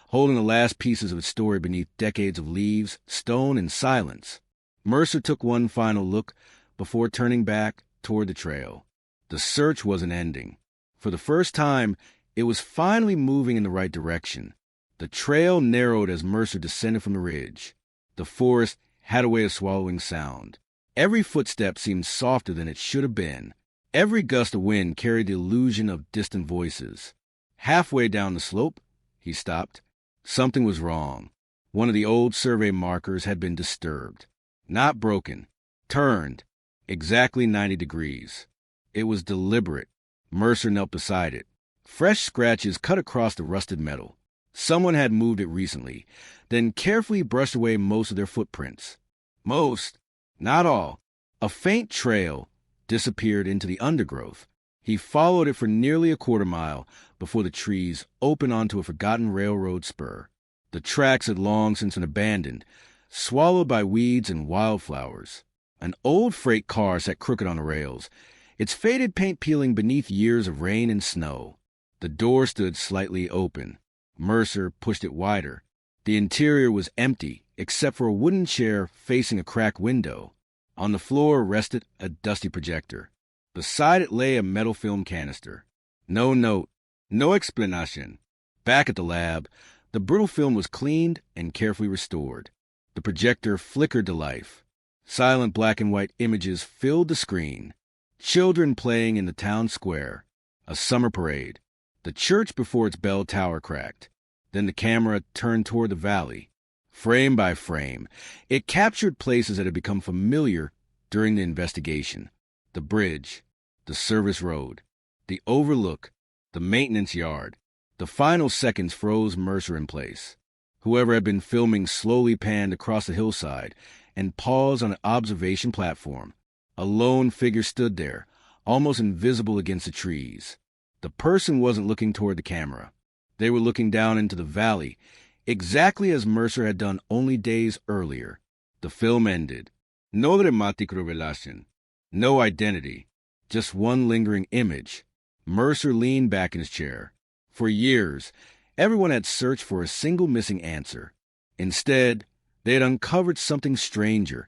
holding the last pieces of its story beneath decades of leaves, stone, and silence. Mercer took one final look before turning back toward the trail. The search wasn't ending. For the first time, it was finally moving in the right direction. The trail narrowed as Mercer descended from the ridge. The forest had a way of swallowing sound. Every footstep seemed softer than it should have been. Every gust of wind carried the illusion of distant voices. Halfway down the slope, he stopped. Something was wrong. One of the old survey markers had been disturbed. Not broken. Turned. Exactly 90 degrees. It was deliberate. Mercer knelt beside it. Fresh scratches cut across the rusted metal. Someone had moved it recently, then carefully brushed away most of their footprints. Most. Not all. A faint trail disappeared into the undergrowth. He followed it for nearly a quarter-mile before the trees opened onto a forgotten railroad spur. The tracks had long since been abandoned, swallowed by weeds and wildflowers. An old freight car sat crooked on the rails, its faded paint peeling beneath years of rain and snow. The door stood slightly open. Mercer pushed it wider. The interior was empty, except for a wooden chair facing a cracked window. On the floor rested a dusty projector. Beside it lay a metal film canister. No note, no explanation. Back at the lab, the brittle film was cleaned and carefully restored. The projector flickered to life. Silent black and white images filled the screen. Children playing in the town square. A summer parade. The church before its bell tower cracked. Then the camera turned toward the valley. Frame by frame, it captured places that had become familiar during the investigation. The bridge, the service road, the overlook, the maintenance yard. The final seconds froze Mercer in place. Whoever had been filming slowly panned across the hillside and paused on an observation platform. A lone figure stood there, almost invisible against the trees. The person wasn't looking toward the camera. They were looking down into the valley, exactly as Mercer had done only days earlier. The film ended. No dramatic revelation. No identity. Just one lingering image. Mercer leaned back in his chair. For years, everyone had searched for a single missing answer. Instead, they had uncovered something stranger,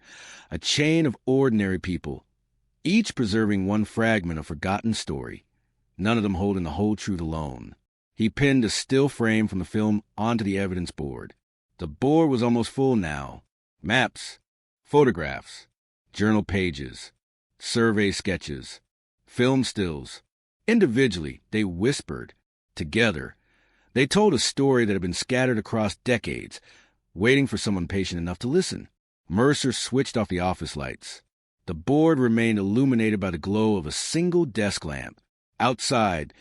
a chain of ordinary people, each preserving one fragment of forgotten story, none of them holding the whole truth alone. He pinned a still frame from the film onto the evidence board. The board was almost full now. Maps, photographs, journal pages, survey sketches, film stills. Individually, they whispered. Together, they told a story that had been scattered across decades, waiting for someone patient enough to listen. Mercer switched off the office lights. The board remained illuminated by the glow of a single desk lamp. Outside,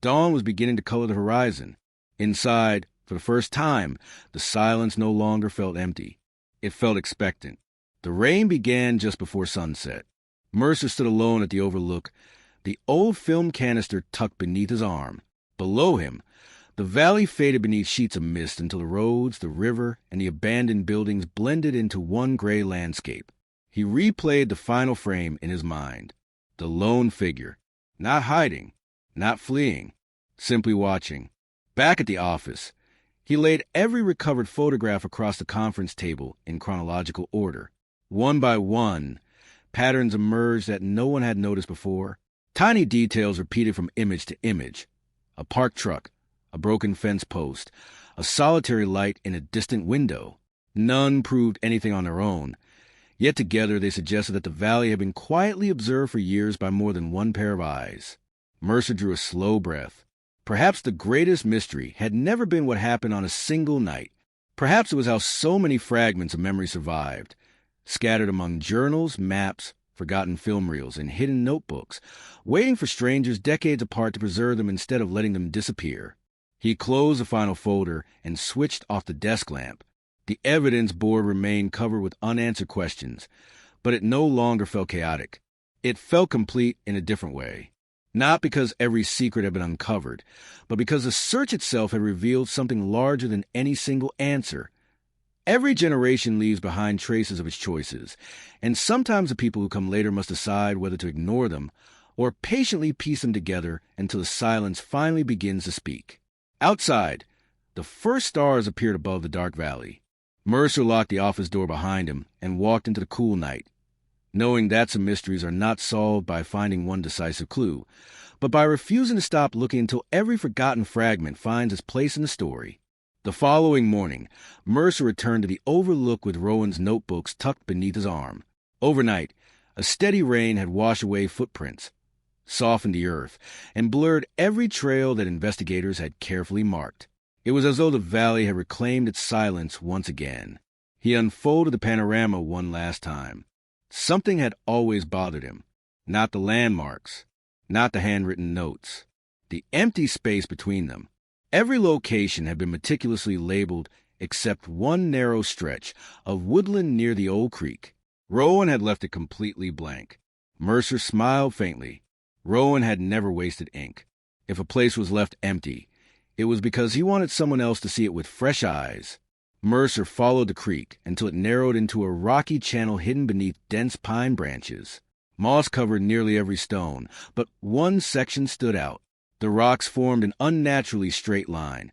dawn was beginning to color the horizon. Inside, for the first time, the silence no longer felt empty. It felt expectant. The rain began just before sunset. Mercer stood alone at the overlook, the old film canister tucked beneath his arm. Below him, the valley faded beneath sheets of mist until the roads, the river, and the abandoned buildings blended into one gray landscape. He replayed the final frame in his mind. The lone figure, not hiding, not fleeing, simply watching. Back at the office, he laid every recovered photograph across the conference table in chronological order. One by one, patterns emerged that no one had noticed before. Tiny details repeated from image to image. A parked truck, a broken fence post, a solitary light in a distant window. None proved anything on their own, yet together they suggested that the valley had been quietly observed for years by more than one pair of eyes. Mercer drew a slow breath. Perhaps the greatest mystery had never been what happened on a single night. Perhaps it was how so many fragments of memory survived, scattered among journals, maps, forgotten film reels, and hidden notebooks, waiting for strangers decades apart to preserve them instead of letting them disappear. He closed the final folder and switched off the desk lamp. The evidence board remained covered with unanswered questions, but it no longer felt chaotic. It felt complete in a different way. Not because every secret had been uncovered, but because the search itself had revealed something larger than any single answer. Every generation leaves behind traces of its choices, and sometimes the people who come later must decide whether to ignore them or patiently piece them together until the silence finally begins to speak. Outside, the first stars appeared above the dark valley. Mercer locked the office door behind him and walked into the cool night, knowing that some mysteries are not solved by finding one decisive clue, but by refusing to stop looking until every forgotten fragment finds its place in the story. The following morning, Mercer returned to the overlook with Rowan's notebooks tucked beneath his arm. Overnight, a steady rain had washed away footprints, softened the earth, and blurred every trail that investigators had carefully marked. It was as though the valley had reclaimed its silence once again. He unfolded the panorama one last time. Something had always bothered him. Not the landmarks, not the handwritten notes, the empty space between them. Every location had been meticulously labeled except one narrow stretch of woodland near the old creek. Rowan had left it completely blank. Mercer smiled faintly. Rowan had never wasted ink. If a place was left empty, it was because he wanted someone else to see it with fresh eyes. Mercer followed the creek until it narrowed into a rocky channel hidden beneath dense pine branches. Moss covered nearly every stone, but one section stood out. The rocks formed an unnaturally straight line,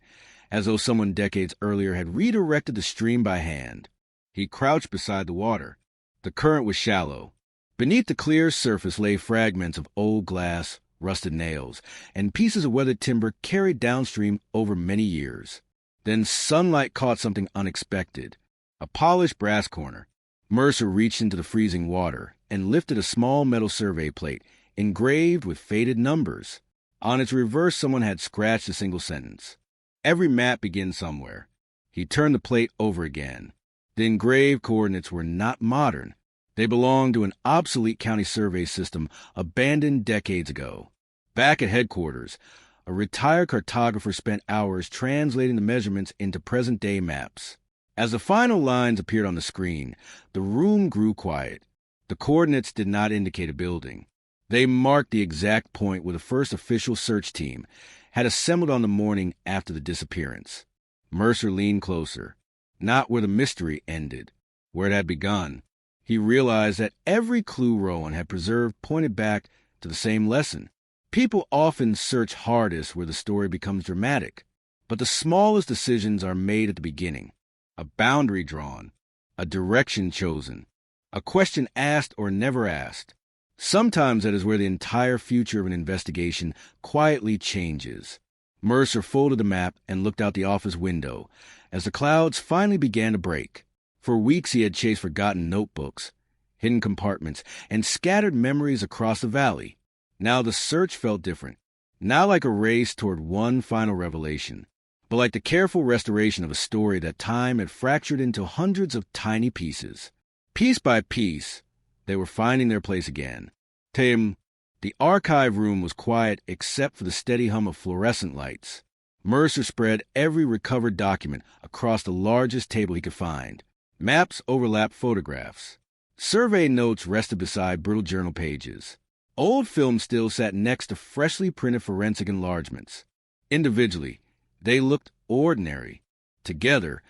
as though someone decades earlier had redirected the stream by hand. He crouched beside the water. The current was shallow. Beneath the clear surface lay fragments of old glass, rusted nails, and pieces of weathered timber carried downstream over many years. Then sunlight caught something unexpected, a polished brass corner. Mercer reached into the freezing water and lifted a small metal survey plate engraved with faded numbers. On its reverse, someone had scratched a single sentence. Every map begins somewhere. He turned the plate over again. The engraved coordinates were not modern. They belonged to an obsolete county survey system abandoned decades ago. Back at headquarters, a retired cartographer spent hours translating the measurements into present-day maps. As the final lines appeared on the screen, the room grew quiet. The coordinates did not indicate a building. They marked the exact point where the first official search team had assembled on the morning after the disappearance. Mercer leaned closer, not where the mystery ended, where it had begun. He realized that every clue Rowan had preserved pointed back to the same lesson. People often search hardest where the story becomes dramatic, but the smallest decisions are made at the beginning. A boundary drawn, a direction chosen, a question asked or never asked. Sometimes that is where the entire future of an investigation quietly changes. Mercer folded the map and looked out the office window as the clouds finally began to break. For weeks he had chased forgotten notebooks, hidden compartments, and scattered memories across the valley. Now the search felt different, not like a race toward one final revelation, but like the careful restoration of a story that time had fractured into hundreds of tiny pieces. Piece by piece, they were finding their place again. To him, the archive room was quiet except for the steady hum of fluorescent lights. Mercer spread every recovered document across the largest table he could find. Maps overlapped photographs. Survey notes rested beside brittle journal pages. Old film stills sat next to freshly printed forensic enlargements. Individually, they looked ordinary. Together,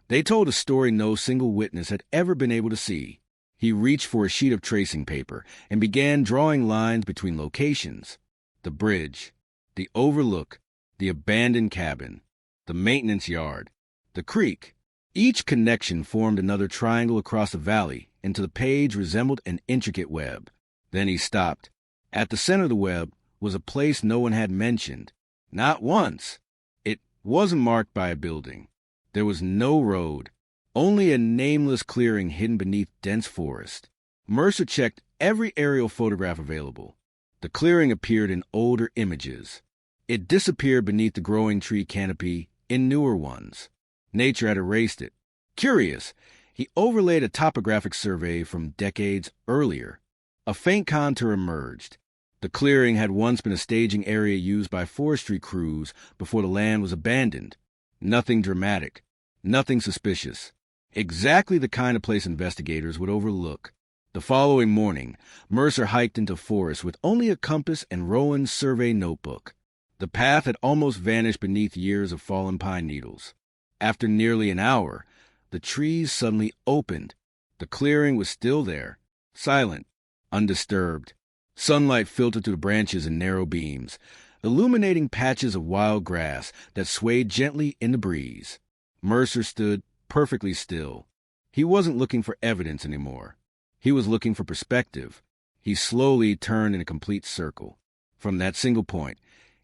they told a story no single witness had ever been able to see. He reached for a sheet of tracing paper and began drawing lines between locations. The bridge, the overlook, the abandoned cabin, the maintenance yard, the creek. Each connection formed another triangle across the valley until the page resembled an intricate web. Then he stopped. At the center of the web was a place no one had mentioned. Not once. It wasn't marked by a building. There was no road, only a nameless clearing hidden beneath dense forest. Mercer checked every aerial photograph available. The clearing appeared in older images. It disappeared beneath the growing tree canopy in newer ones. Nature had erased it. Curious, he overlaid a topographic survey from decades earlier. A faint contour emerged. The clearing had once been a staging area used by forestry crews before the land was abandoned. Nothing dramatic, nothing suspicious, Exactly the kind of place investigators would overlook. The following morning, Mercer hiked into forest with only a compass and Rowan's survey notebook. The path had almost vanished beneath years of fallen pine needles. After nearly an hour, the trees suddenly opened. The clearing was still there, silent, undisturbed. Sunlight filtered through the branches in narrow beams, illuminating patches of wild grass that swayed gently in the breeze. Mercer stood perfectly still. He wasn't looking for evidence anymore. He was looking for perspective. He slowly turned in a complete circle. From that single point,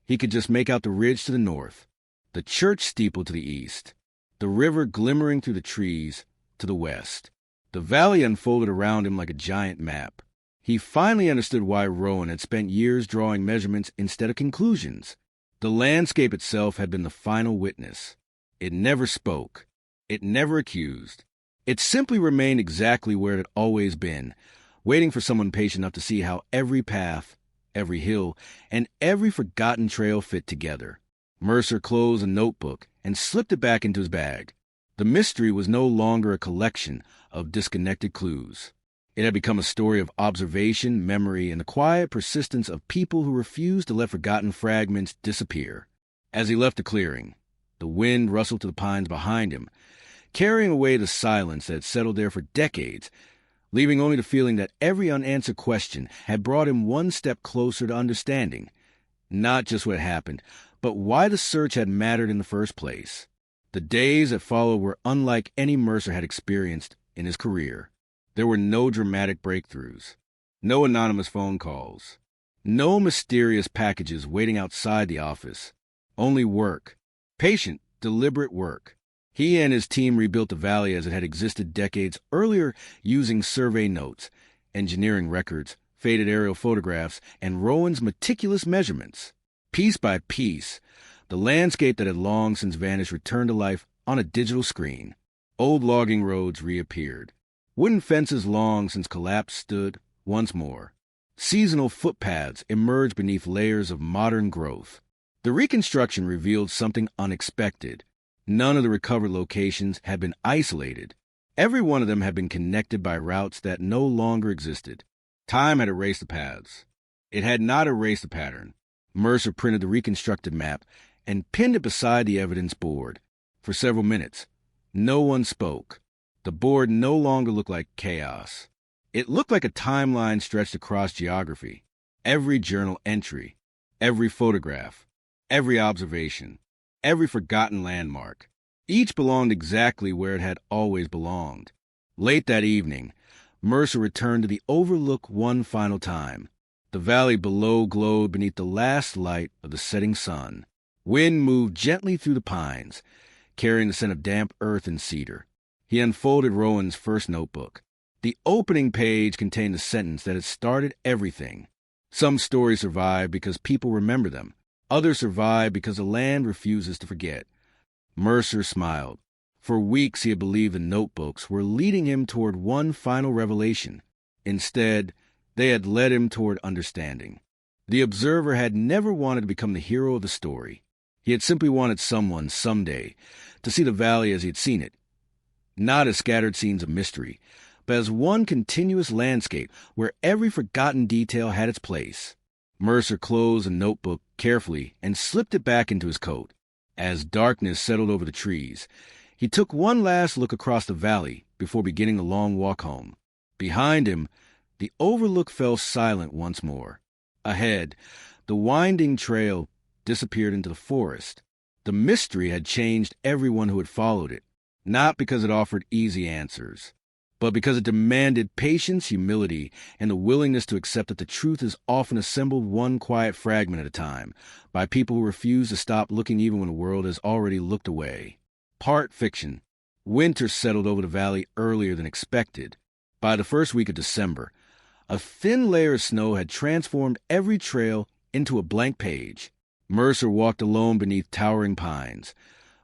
he could just make out the ridge to the north, the church steeple to the east, the river glimmering through the trees to the west. The valley unfolded around him like a giant map. He finally understood why Rowan had spent years drawing measurements instead of conclusions. The landscape itself had been the final witness. It never spoke. It never accused. It simply remained exactly where it had always been, waiting for someone patient enough to see how every path, every hill, and every forgotten trail fit together. Mercer closed a notebook and slipped it back into his bag. The mystery was no longer a collection of disconnected clues. It had become a story of observation, memory, and the quiet persistence of people who refused to let forgotten fragments disappear. As he left the clearing, the wind rustled to the pines behind him, carrying away the silence that had settled there for decades, leaving only the feeling that every unanswered question had brought him one step closer to understanding, not just what happened, but why the search had mattered in the first place. The days that followed were unlike any Mercer had experienced in his career. There were no dramatic breakthroughs, no anonymous phone calls, no mysterious packages waiting outside the office, only work, patient, deliberate work. He and his team rebuilt the valley as it had existed decades earlier using survey notes, engineering records, faded aerial photographs, and Rowan's meticulous measurements. Piece by piece, the landscape that had long since vanished returned to life on a digital screen. Old logging roads reappeared. Wooden fences long since collapsed stood once more. Seasonal footpaths emerged beneath layers of modern growth. The reconstruction revealed something unexpected. None of the recovered locations had been isolated. Every one of them had been connected by routes that no longer existed. Time had erased the paths. It had not erased the pattern. Mercer printed the reconstructed map and pinned it beside the evidence board. For several minutes, no one spoke. The board no longer looked like chaos. It looked like a timeline stretched across geography. Every journal entry, every photograph, every observation, every forgotten landmark. Each belonged exactly where it had always belonged. Late that evening, Mercer returned to the overlook one final time. The valley below glowed beneath the last light of the setting sun. Wind moved gently through the pines, carrying the scent of damp earth and cedar. He unfolded Rowan's first notebook. The opening page contained a sentence that had started everything. Some stories survive because people remember them. Others survive because the land refuses to forget. Mercer smiled. For weeks he had believed the notebooks were leading him toward one final revelation. Instead, they had led him toward understanding. The observer had never wanted to become the hero of the story. He had simply wanted someone, someday, to see the valley as he had seen it. Not as scattered scenes of mystery, but as one continuous landscape where every forgotten detail had its place. Mercer closed the notebook carefully and slipped it back into his coat. As darkness settled over the trees, he took one last look across the valley before beginning the long walk home. Behind him, the overlook fell silent once more. Ahead, the winding trail disappeared into the forest. The mystery had changed everyone who had followed it, not because it offered easy answers, but because it demanded patience, humility, and the willingness to accept that the truth is often assembled one quiet fragment at a time by people who refuse to stop looking even when the world has already looked away. Part fiction. Winter settled over the valley earlier than expected. By the first week of December, a thin layer of snow had transformed every trail into a blank page. Mercer walked alone beneath towering pines,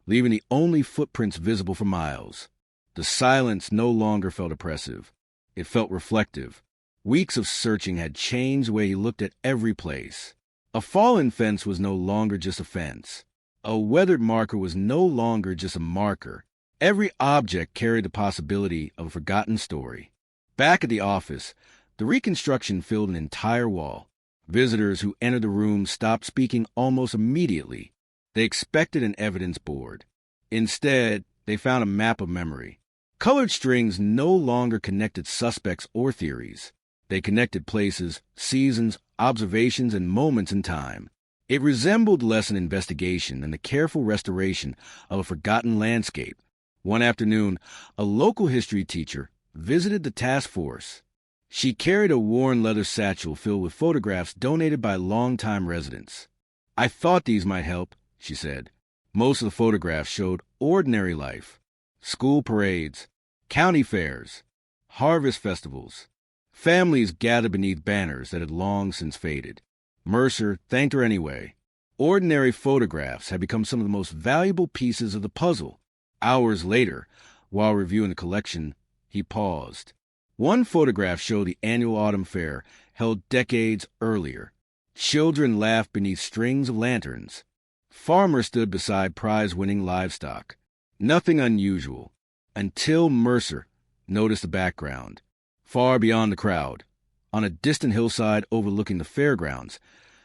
leaving the only footprints visible for miles. The silence no longer felt oppressive. It felt reflective. Weeks of searching had changed the way he looked at every place. A fallen fence was no longer just a fence. A weathered marker was no longer just a marker. Every object carried the possibility of a forgotten story. Back at the office, the reconstruction filled an entire wall. Visitors who entered the room stopped speaking almost immediately. They expected an evidence board. Instead, they found a map of memory. Colored strings no longer connected suspects or theories. They connected places, seasons, observations, and moments in time. It resembled less an investigation than the careful restoration of a forgotten landscape. One afternoon, a local history teacher visited the task force. She carried a worn leather satchel filled with photographs donated by longtime residents. "I thought these might help," she said. Most of the photographs showed ordinary life: school parades, county fairs, harvest festivals. Families gathered beneath banners that had long since faded. Mercer thanked her anyway. Ordinary photographs had become some of the most valuable pieces of the puzzle. Hours later, while reviewing the collection, he paused. One photograph showed the annual autumn fair held decades earlier. Children laughed beneath strings of lanterns. Farmers stood beside prize-winning livestock. Nothing unusual, until Mercer noticed the background. Far beyond the crowd, on a distant hillside overlooking the fairgrounds,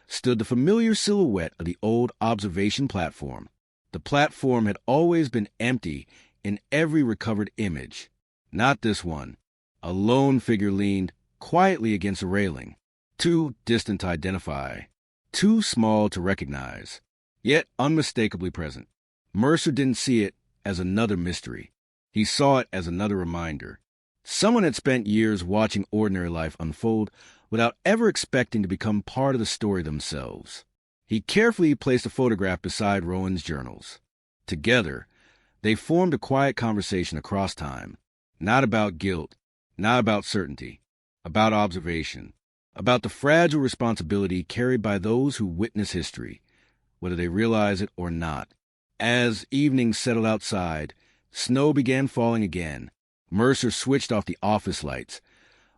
stood the familiar silhouette of the old observation platform. The platform had always been empty in every recovered image. Not this one. A lone figure leaned quietly against a railing, too distant to identify, too small to recognize, yet unmistakably present. Mercer didn't see it as another mystery. He saw it as another reminder. Someone had spent years watching ordinary life unfold without ever expecting to become part of the story themselves. He carefully placed a photograph beside Rowan's journals. Together, they formed a quiet conversation across time, not about guilt, not about certainty, about observation, about the fragile responsibility carried by those who witness history, whether they realize it or not. As evening settled outside, snow began falling again. Mercer switched off the office lights,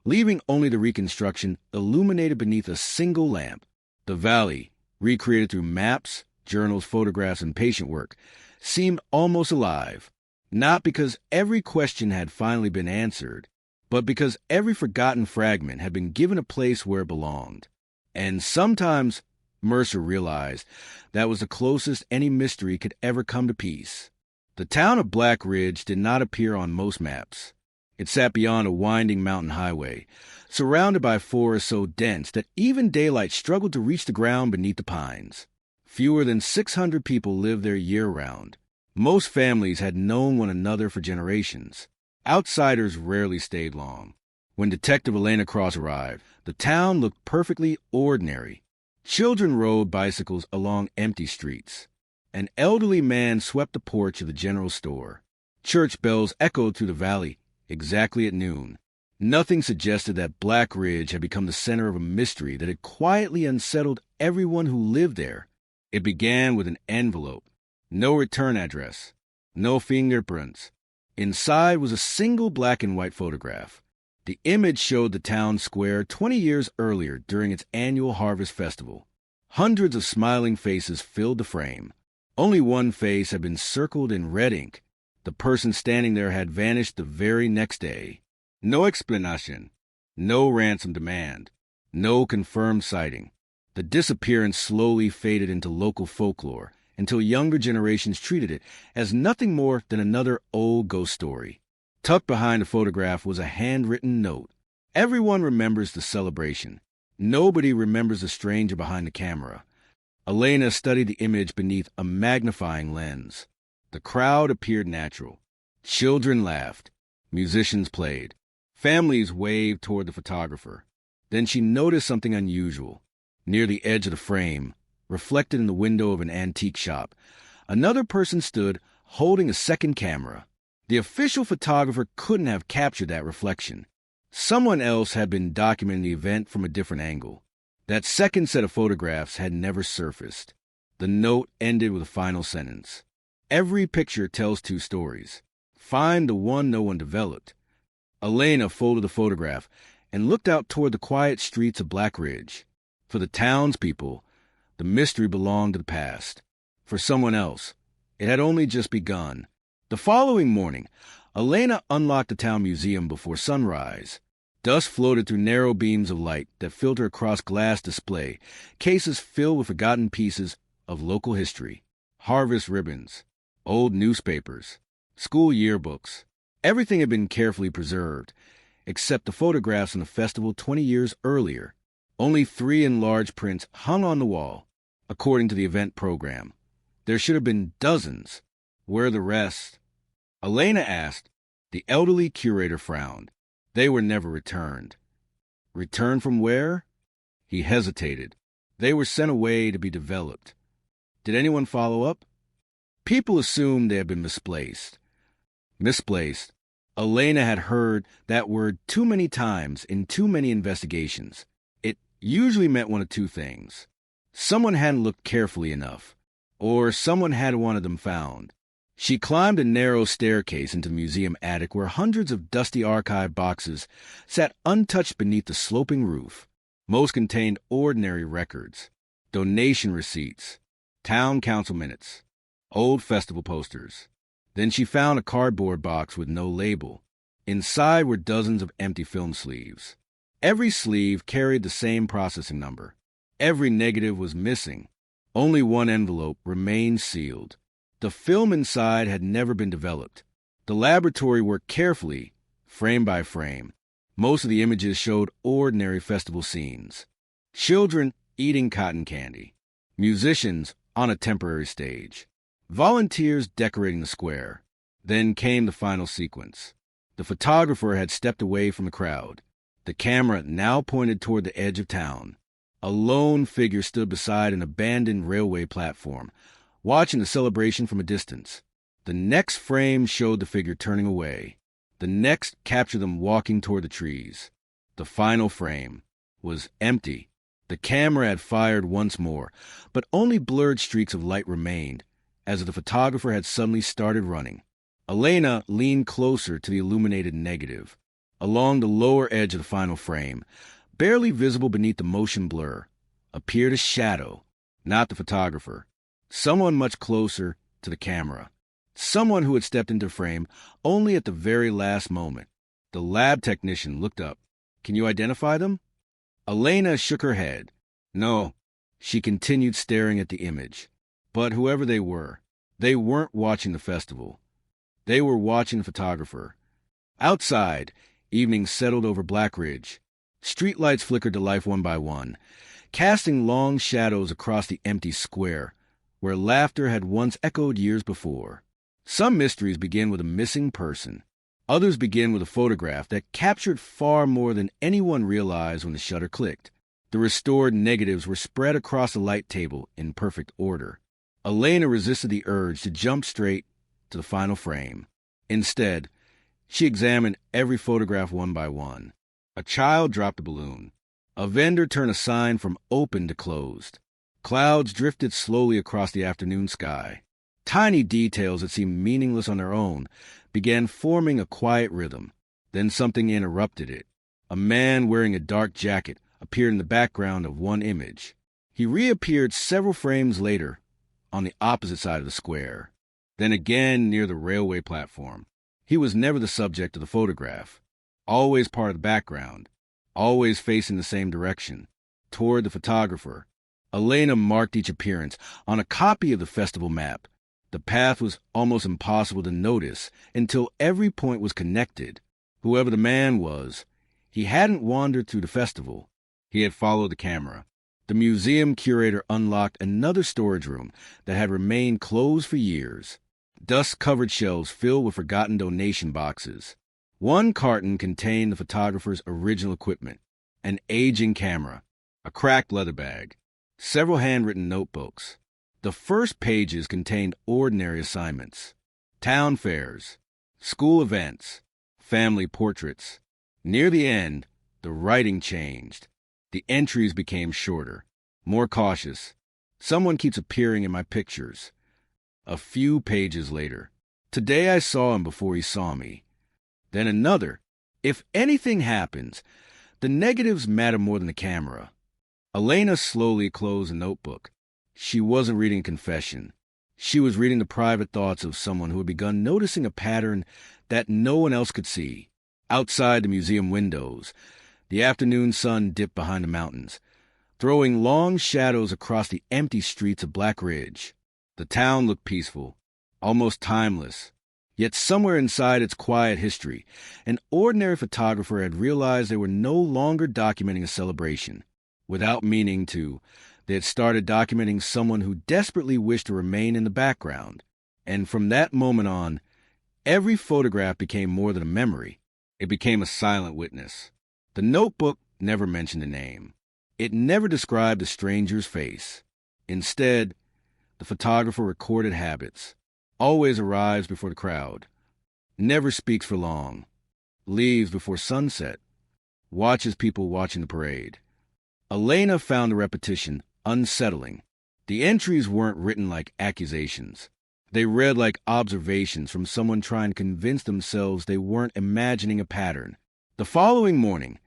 leaving only the reconstruction illuminated beneath a single lamp. The valley, recreated through maps, journals, photographs, and patient work, seemed almost alive, not because every question had finally been answered, but because every forgotten fragment had been given a place where it belonged. And sometimes, Mercer realized, that was the closest any mystery could ever come to peace. The town of Black Ridge did not appear on most maps. It sat beyond a winding mountain highway, surrounded by forests so dense that even daylight struggled to reach the ground beneath the pines. Fewer than 600 people lived there year-round. Most families had known one another for generations. Outsiders rarely stayed long. When Detective Elena Cross arrived, the town looked perfectly ordinary. Children rode bicycles along empty streets. An elderly man swept the porch of the general store. Church bells echoed through the valley exactly at noon. Nothing suggested that Black Ridge had become the center of a mystery that had quietly unsettled everyone who lived there. It began with an envelope. No return address. No fingerprints. Inside was a single black and white photograph. The image showed the town square 20 years earlier during its annual harvest festival. Hundreds of smiling faces filled the frame. Only one face had been circled in red ink. The person standing there had vanished the very next day. No explanation. No ransom demand. No confirmed sighting. The disappearance slowly faded into local folklore until younger generations treated it as nothing more than another old ghost story. Tucked behind the photograph was a handwritten note. Everyone remembers the celebration. Nobody remembers the stranger behind the camera. Elena studied the image beneath a magnifying lens. The crowd appeared natural. Children laughed. Musicians played. Families waved toward the photographer. Then she noticed something unusual. Near the edge of the frame, reflected in the window of an antique shop, another person stood holding a second camera. The official photographer couldn't have captured that reflection. Someone else had been documenting the event from a different angle. That second set of photographs had never surfaced. The note ended with a final sentence. Every picture tells two stories. Find the one no one developed. Elena folded the photograph and looked out toward the quiet streets of Black Ridge. For the townspeople, the mystery belonged to the past. For someone else, it had only just begun. The following morning, Elena unlocked the town museum before sunrise. Dust floated through narrow beams of light that filtered across glass display, cases filled with forgotten pieces of local history, harvest ribbons, old newspapers, school yearbooks. Everything had been carefully preserved, except the photographs from the festival 20 years earlier. Only 3 in large prints hung on the wall, according to the event program. There should have been dozens. Where are the rest? Elena asked. The elderly curator frowned. They were never returned. Returned from where? He hesitated. They were sent away to be developed. Did anyone follow up? People assumed they had been misplaced. Misplaced. Elena had heard that word too many times in too many investigations. It usually meant one of 2 things. Someone hadn't looked carefully enough, or someone had wanted them found. She climbed a narrow staircase into the museum attic where hundreds of dusty archive boxes sat untouched beneath the sloping roof. Most contained ordinary records, donation receipts, town council minutes, old festival posters. Then she found a cardboard box with no label. Inside were dozens of empty film sleeves. Every sleeve carried the same processing number. Every negative was missing. Only one envelope remained sealed. The film inside had never been developed. The laboratory worked carefully, frame by frame. Most of the images showed ordinary festival scenes. Children eating cotton candy. Musicians on a temporary stage. Volunteers decorating the square. Then came the final sequence. The photographer had stepped away from the crowd. The camera now pointed toward the edge of town. A lone figure stood beside an abandoned railway platform, watching the celebration from a distance. The next frame showed the figure turning away. The next captured them walking toward the trees. The final frame was empty. The camera had fired once more, but only blurred streaks of light remained, as if the photographer had suddenly started running. Elena leaned closer to the illuminated negative. Along the lower edge of the final frame, barely visible beneath the motion blur, appeared a shadow, not the photographer. Someone much closer to the camera. Someone who had stepped into frame only at the very last moment. The lab technician looked up. Can you identify them? Elena shook her head. No. She continued staring at the image. But whoever they weren't watching the festival. They were watching the photographer. Outside, evening settled over Black Ridge. Streetlights flickered to life one by one, casting long shadows across the empty square, where laughter had once echoed years before. Some mysteries begin with a missing person. Others begin with a photograph that captured far more than anyone realized when the shutter clicked. The restored negatives were spread across the light table in perfect order. Elena resisted the urge to jump straight to the final frame. Instead, she examined every photograph one by one. A child dropped a balloon. A vendor turned a sign from open to closed. Clouds drifted slowly across the afternoon sky. Tiny details that seemed meaningless on their own began forming a quiet rhythm. Then something interrupted it. A man wearing a dark jacket appeared in the background of one image. He reappeared several frames later on the opposite side of the square, then again near the railway platform. He was never the subject of the photograph, always part of the background, always facing the same direction, toward the photographer. Elena marked each appearance on a copy of the festival map. The path was almost impossible to notice until every point was connected. Whoever the man was, he hadn't wandered through the festival. He had followed the camera. The museum curator unlocked another storage room that had remained closed for years. Dust-covered shelves filled with forgotten donation boxes. One carton contained the photographer's original equipment, an aging camera, a cracked leather bag, several handwritten notebooks. The first pages contained ordinary assignments, town fairs, school events, family portraits. Near the end, the writing changed. The entries became shorter, more cautious. Someone keeps appearing in my pictures. A few pages later, today I saw him before he saw me. Then another. If anything happens, the negatives matter more than the camera. Elena slowly closed the notebook. She wasn't reading a confession. She was reading the private thoughts of someone who had begun noticing a pattern that no one else could see. Outside the museum windows, the afternoon sun dipped behind the mountains, throwing long shadows across the empty streets of Black Ridge. The town looked peaceful, almost timeless. Yet somewhere inside its quiet history, an ordinary photographer had realized they were no longer documenting a celebration. Without meaning to, they had started documenting someone who desperately wished to remain in the background. And from that moment on, every photograph became more than a memory. It became a silent witness. The notebook never mentioned a name. It never described a stranger's face. Instead, the photographer recorded habits. Always arrives before the crowd, never speaks for long, leaves before sunset, watches people watching the parade. Elena found the repetition unsettling. The entries weren't written like accusations. They read like observations from someone trying to convince themselves they weren't imagining a pattern. The following morning,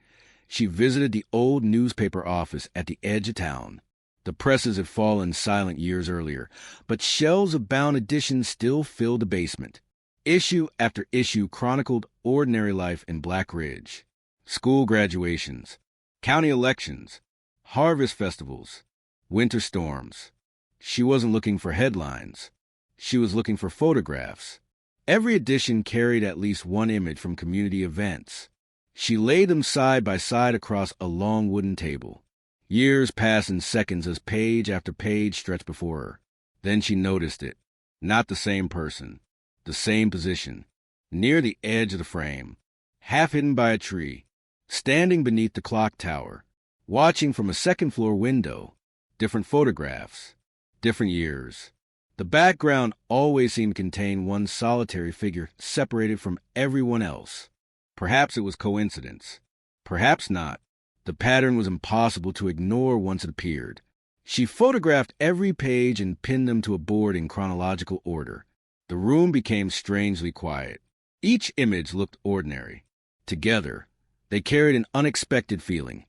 she visited the old newspaper office at the edge of town. The presses had fallen silent years earlier, but shelves of bound editions still filled the basement. Issue after issue chronicled ordinary life in Black Ridge. School graduations, county elections, harvest festivals, winter storms. She wasn't looking for headlines. She was looking for photographs. Every edition carried at least one image from community events. She laid them side by side across a long wooden table. Years passed in seconds as page after page stretched before her. Then she noticed it. Not the same person. The same position. Near the edge of the frame. Half hidden by a tree. Standing beneath the clock tower. Watching from a second-floor window. Different photographs. Different years. The background always seemed to contain one solitary figure separated from everyone else. Perhaps it was coincidence. Perhaps not. The pattern was impossible to ignore once it appeared. She photographed every page and pinned them to a board in chronological order. The room became strangely quiet. Each image looked ordinary. Together, they carried an unexpected feeling,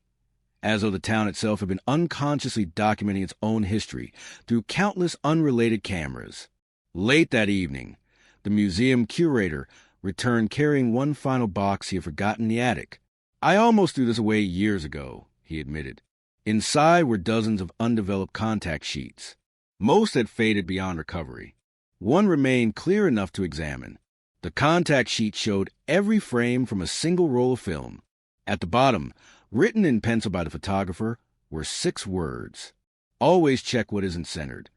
as though the town itself had been unconsciously documenting its own history through countless unrelated cameras. Late that evening, the museum curator returned carrying one final box he had forgotten in the attic. "I almost threw this away years ago," he admitted. Inside were dozens of undeveloped contact sheets. Most had faded beyond recovery. One remained clear enough to examine. The contact sheet showed every frame from a single roll of film. At the bottom, written in pencil by the photographer, were 6 words. "Always check what isn't centered."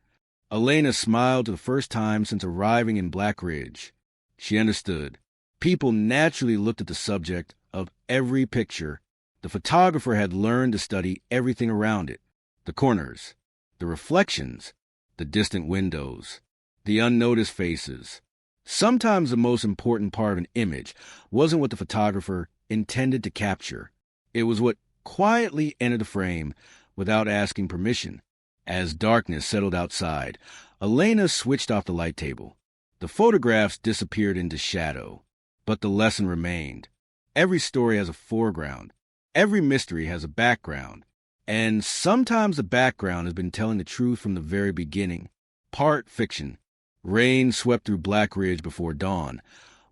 Elena smiled for the first time since arriving in Black Ridge. She understood. People naturally looked at the subject of every picture. The photographer had learned to study everything around it. The corners, the reflections, the distant windows, the unnoticed faces. Sometimes the most important part of an image wasn't what the photographer intended to capture. It was what quietly entered the frame without asking permission. As darkness settled outside, Elena switched off the light table. The photographs disappeared into shadow, but the lesson remained. Every story has a foreground. Every mystery has a background. And sometimes the background has been telling the truth from the very beginning. Part fiction. Rain swept through Black Ridge before dawn,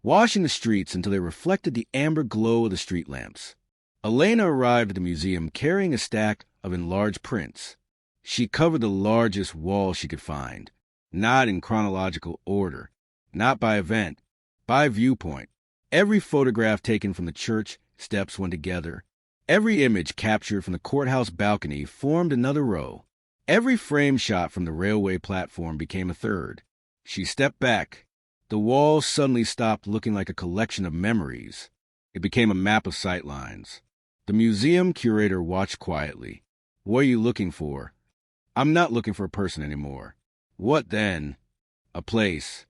washing the streets until they reflected the amber glow of the street lamps. Elena arrived at the museum carrying a stack of enlarged prints. She covered the largest wall she could find, not in chronological order, not by event, by viewpoint. Every photograph taken from the church steps went together. Every image captured from the courthouse balcony formed another row. Every frame shot from the railway platform became a third. She stepped back. The walls suddenly stopped looking like a collection of memories. It became a map of sightlines. The museum curator watched quietly. "What are you looking for?" "I'm not looking for a person anymore." "What then?" "A place."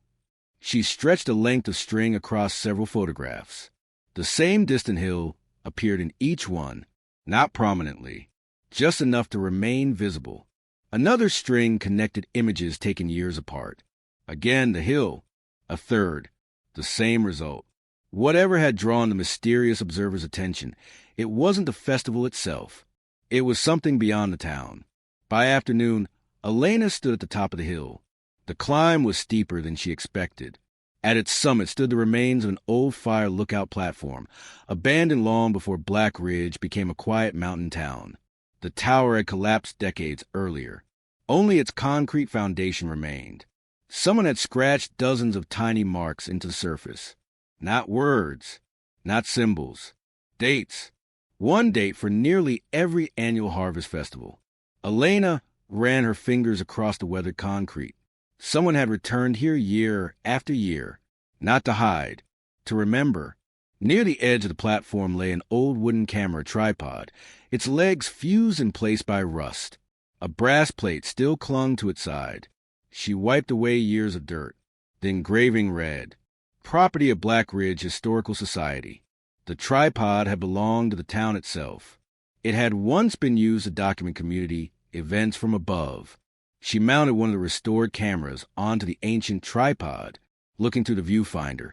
She stretched a length of string across several photographs. The same distant hill appeared in each one, not prominently, just enough to remain visible. Another string connected images taken years apart. Again the hill, a third, the same result. Whatever had drawn the mysterious observer's attention, it wasn't the festival itself. It was something beyond the town. By afternoon, Elena stood at the top of the hill. The climb was steeper than she expected. At its summit stood the remains of an old fire lookout platform, abandoned long before Black Ridge became a quiet mountain town. The tower had collapsed decades earlier. Only its concrete foundation remained. Someone had scratched dozens of tiny marks into the surface. Not words, not symbols, dates. One date for nearly every annual harvest festival. Elena ran her fingers across the weathered concrete. Someone had returned here year after year, not to hide, to remember. Near the edge of the platform lay an old wooden camera tripod, its legs fused in place by rust. A brass plate still clung to its side. She wiped away years of dirt. The engraving read, "Property of Black Ridge Historical Society." The tripod had belonged to the town itself. It had once been used to document community events from above. She mounted one of the restored cameras onto the ancient tripod, looking through the viewfinder.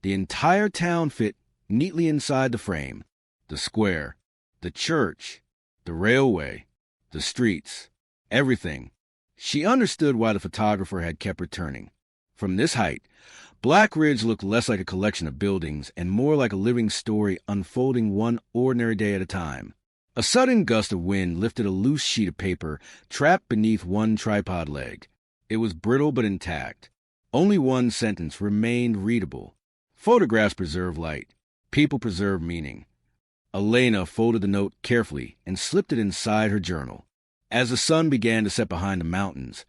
The entire town fit neatly inside the frame. The square, the church, the railway, the streets, everything. She understood why the photographer had kept returning. From this height, Black Ridge looked less like a collection of buildings and more like a living story unfolding one ordinary day at a time. A sudden gust of wind lifted a loose sheet of paper trapped beneath one tripod leg. It was brittle but intact. Only one sentence remained readable. Photographs preserve light. People preserve meaning. Elena folded the note carefully and slipped it inside her journal. As the sun began to set behind the mountains,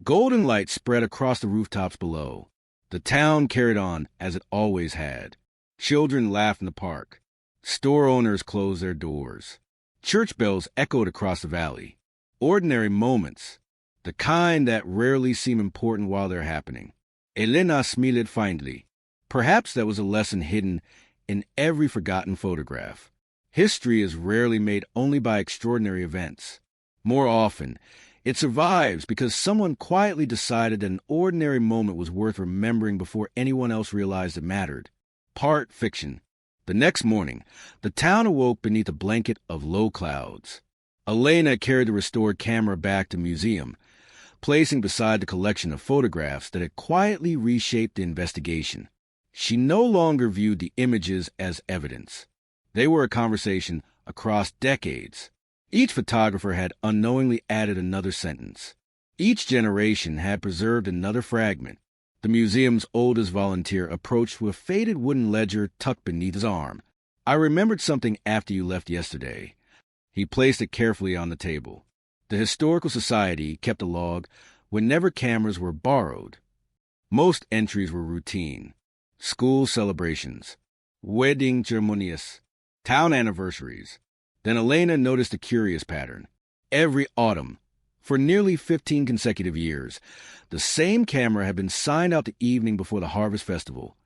golden light spread across the rooftops below. The town carried on as it always had. Children laughed in the park. Store owners closed their doors. Church bells echoed across the valley. Ordinary moments, the kind that rarely seem important while they're happening. Elena smiled faintly. Perhaps that was a lesson hidden in every forgotten photograph. History is rarely made only by extraordinary events. More often, it survives because someone quietly decided that an ordinary moment was worth remembering before anyone else realized it mattered. Part fiction. The next morning, the town awoke beneath a blanket of low clouds. Elena carried the restored camera back to the museum, placing beside the collection of photographs that had quietly reshaped the investigation. She no longer viewed the images as evidence. They were a conversation across decades. Each photographer had unknowingly added another sentence. Each generation had preserved another fragment. The museum's oldest volunteer approached with a faded wooden ledger tucked beneath his arm. "I remembered something after you left yesterday." He placed it carefully on the table. The Historical Society kept a log whenever cameras were borrowed. Most entries were routine. School celebrations, wedding ceremonies, town anniversaries. Then Elena noticed a curious pattern. Every autumn, for nearly 15 consecutive years, the same camera had been signed out the evening before the Harvest Festival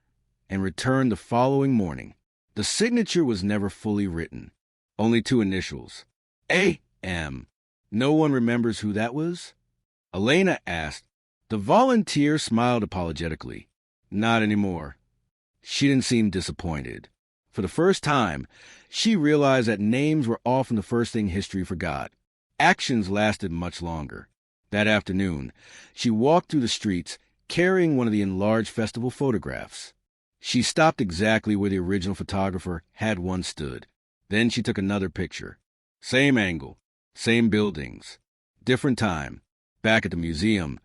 and returned the following morning. The signature was never fully written, only two initials, A.M. No one remembers who that was? Elena asked. The volunteer smiled apologetically. Not anymore. She didn't seem disappointed. For the first time, she realized that names were often the first thing history forgot. Actions lasted much longer. That afternoon, she walked through the streets carrying one of the enlarged festival photographs. She stopped exactly where the original photographer had once stood. Then she took another picture. Same angle, same buildings, different time. Back at the museum,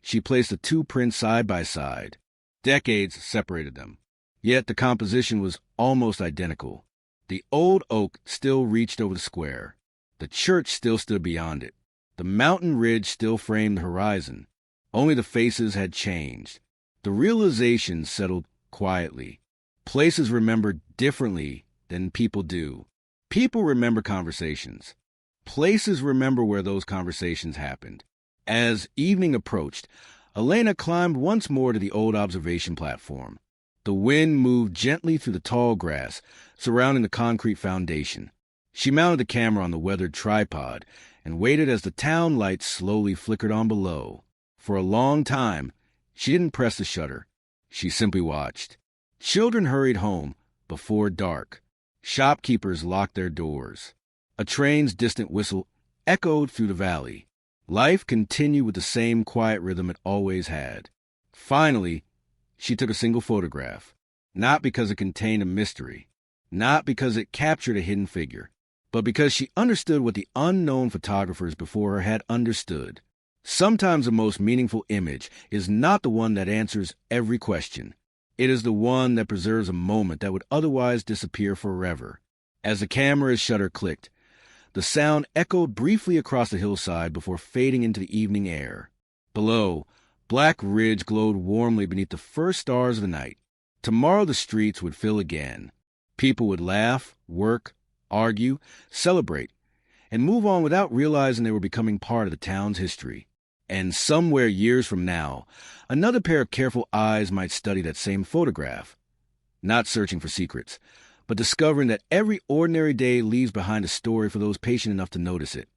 she placed the two prints side by side. Decades separated them. Yet the composition was almost identical. The old oak still reached over the square. The church still stood beyond it. The mountain ridge still framed the horizon. Only the faces had changed. The realization settled quietly. Places remember differently than people do. People remember conversations. Places remember where those conversations happened. As evening approached, Elena climbed once more to the old observation platform. The wind moved gently through the tall grass surrounding the concrete foundation. She mounted the camera on the weathered tripod and waited as the town lights slowly flickered on below. For a long time, she didn't press the shutter. She simply watched. Children hurried home before dark. Shopkeepers locked their doors. A train's distant whistle echoed through the valley. Life continued with the same quiet rhythm it always had. Finally, she took a single photograph, not because it contained a mystery, not because it captured a hidden figure, but because she understood what the unknown photographers before her had understood. Sometimes the most meaningful image is not the one that answers every question. It is the one that preserves a moment that would otherwise disappear forever. As the camera's shutter clicked, the sound echoed briefly across the hillside before fading into the evening air. Below, Black Ridge glowed warmly beneath the first stars of the night. Tomorrow the streets would fill again. People would laugh, work, argue, celebrate, and move on without realizing they were becoming part of the town's history. And somewhere years from now, another pair of careful eyes might study that same photograph, not searching for secrets, but discovering that every ordinary day leaves behind a story for those patient enough to notice it.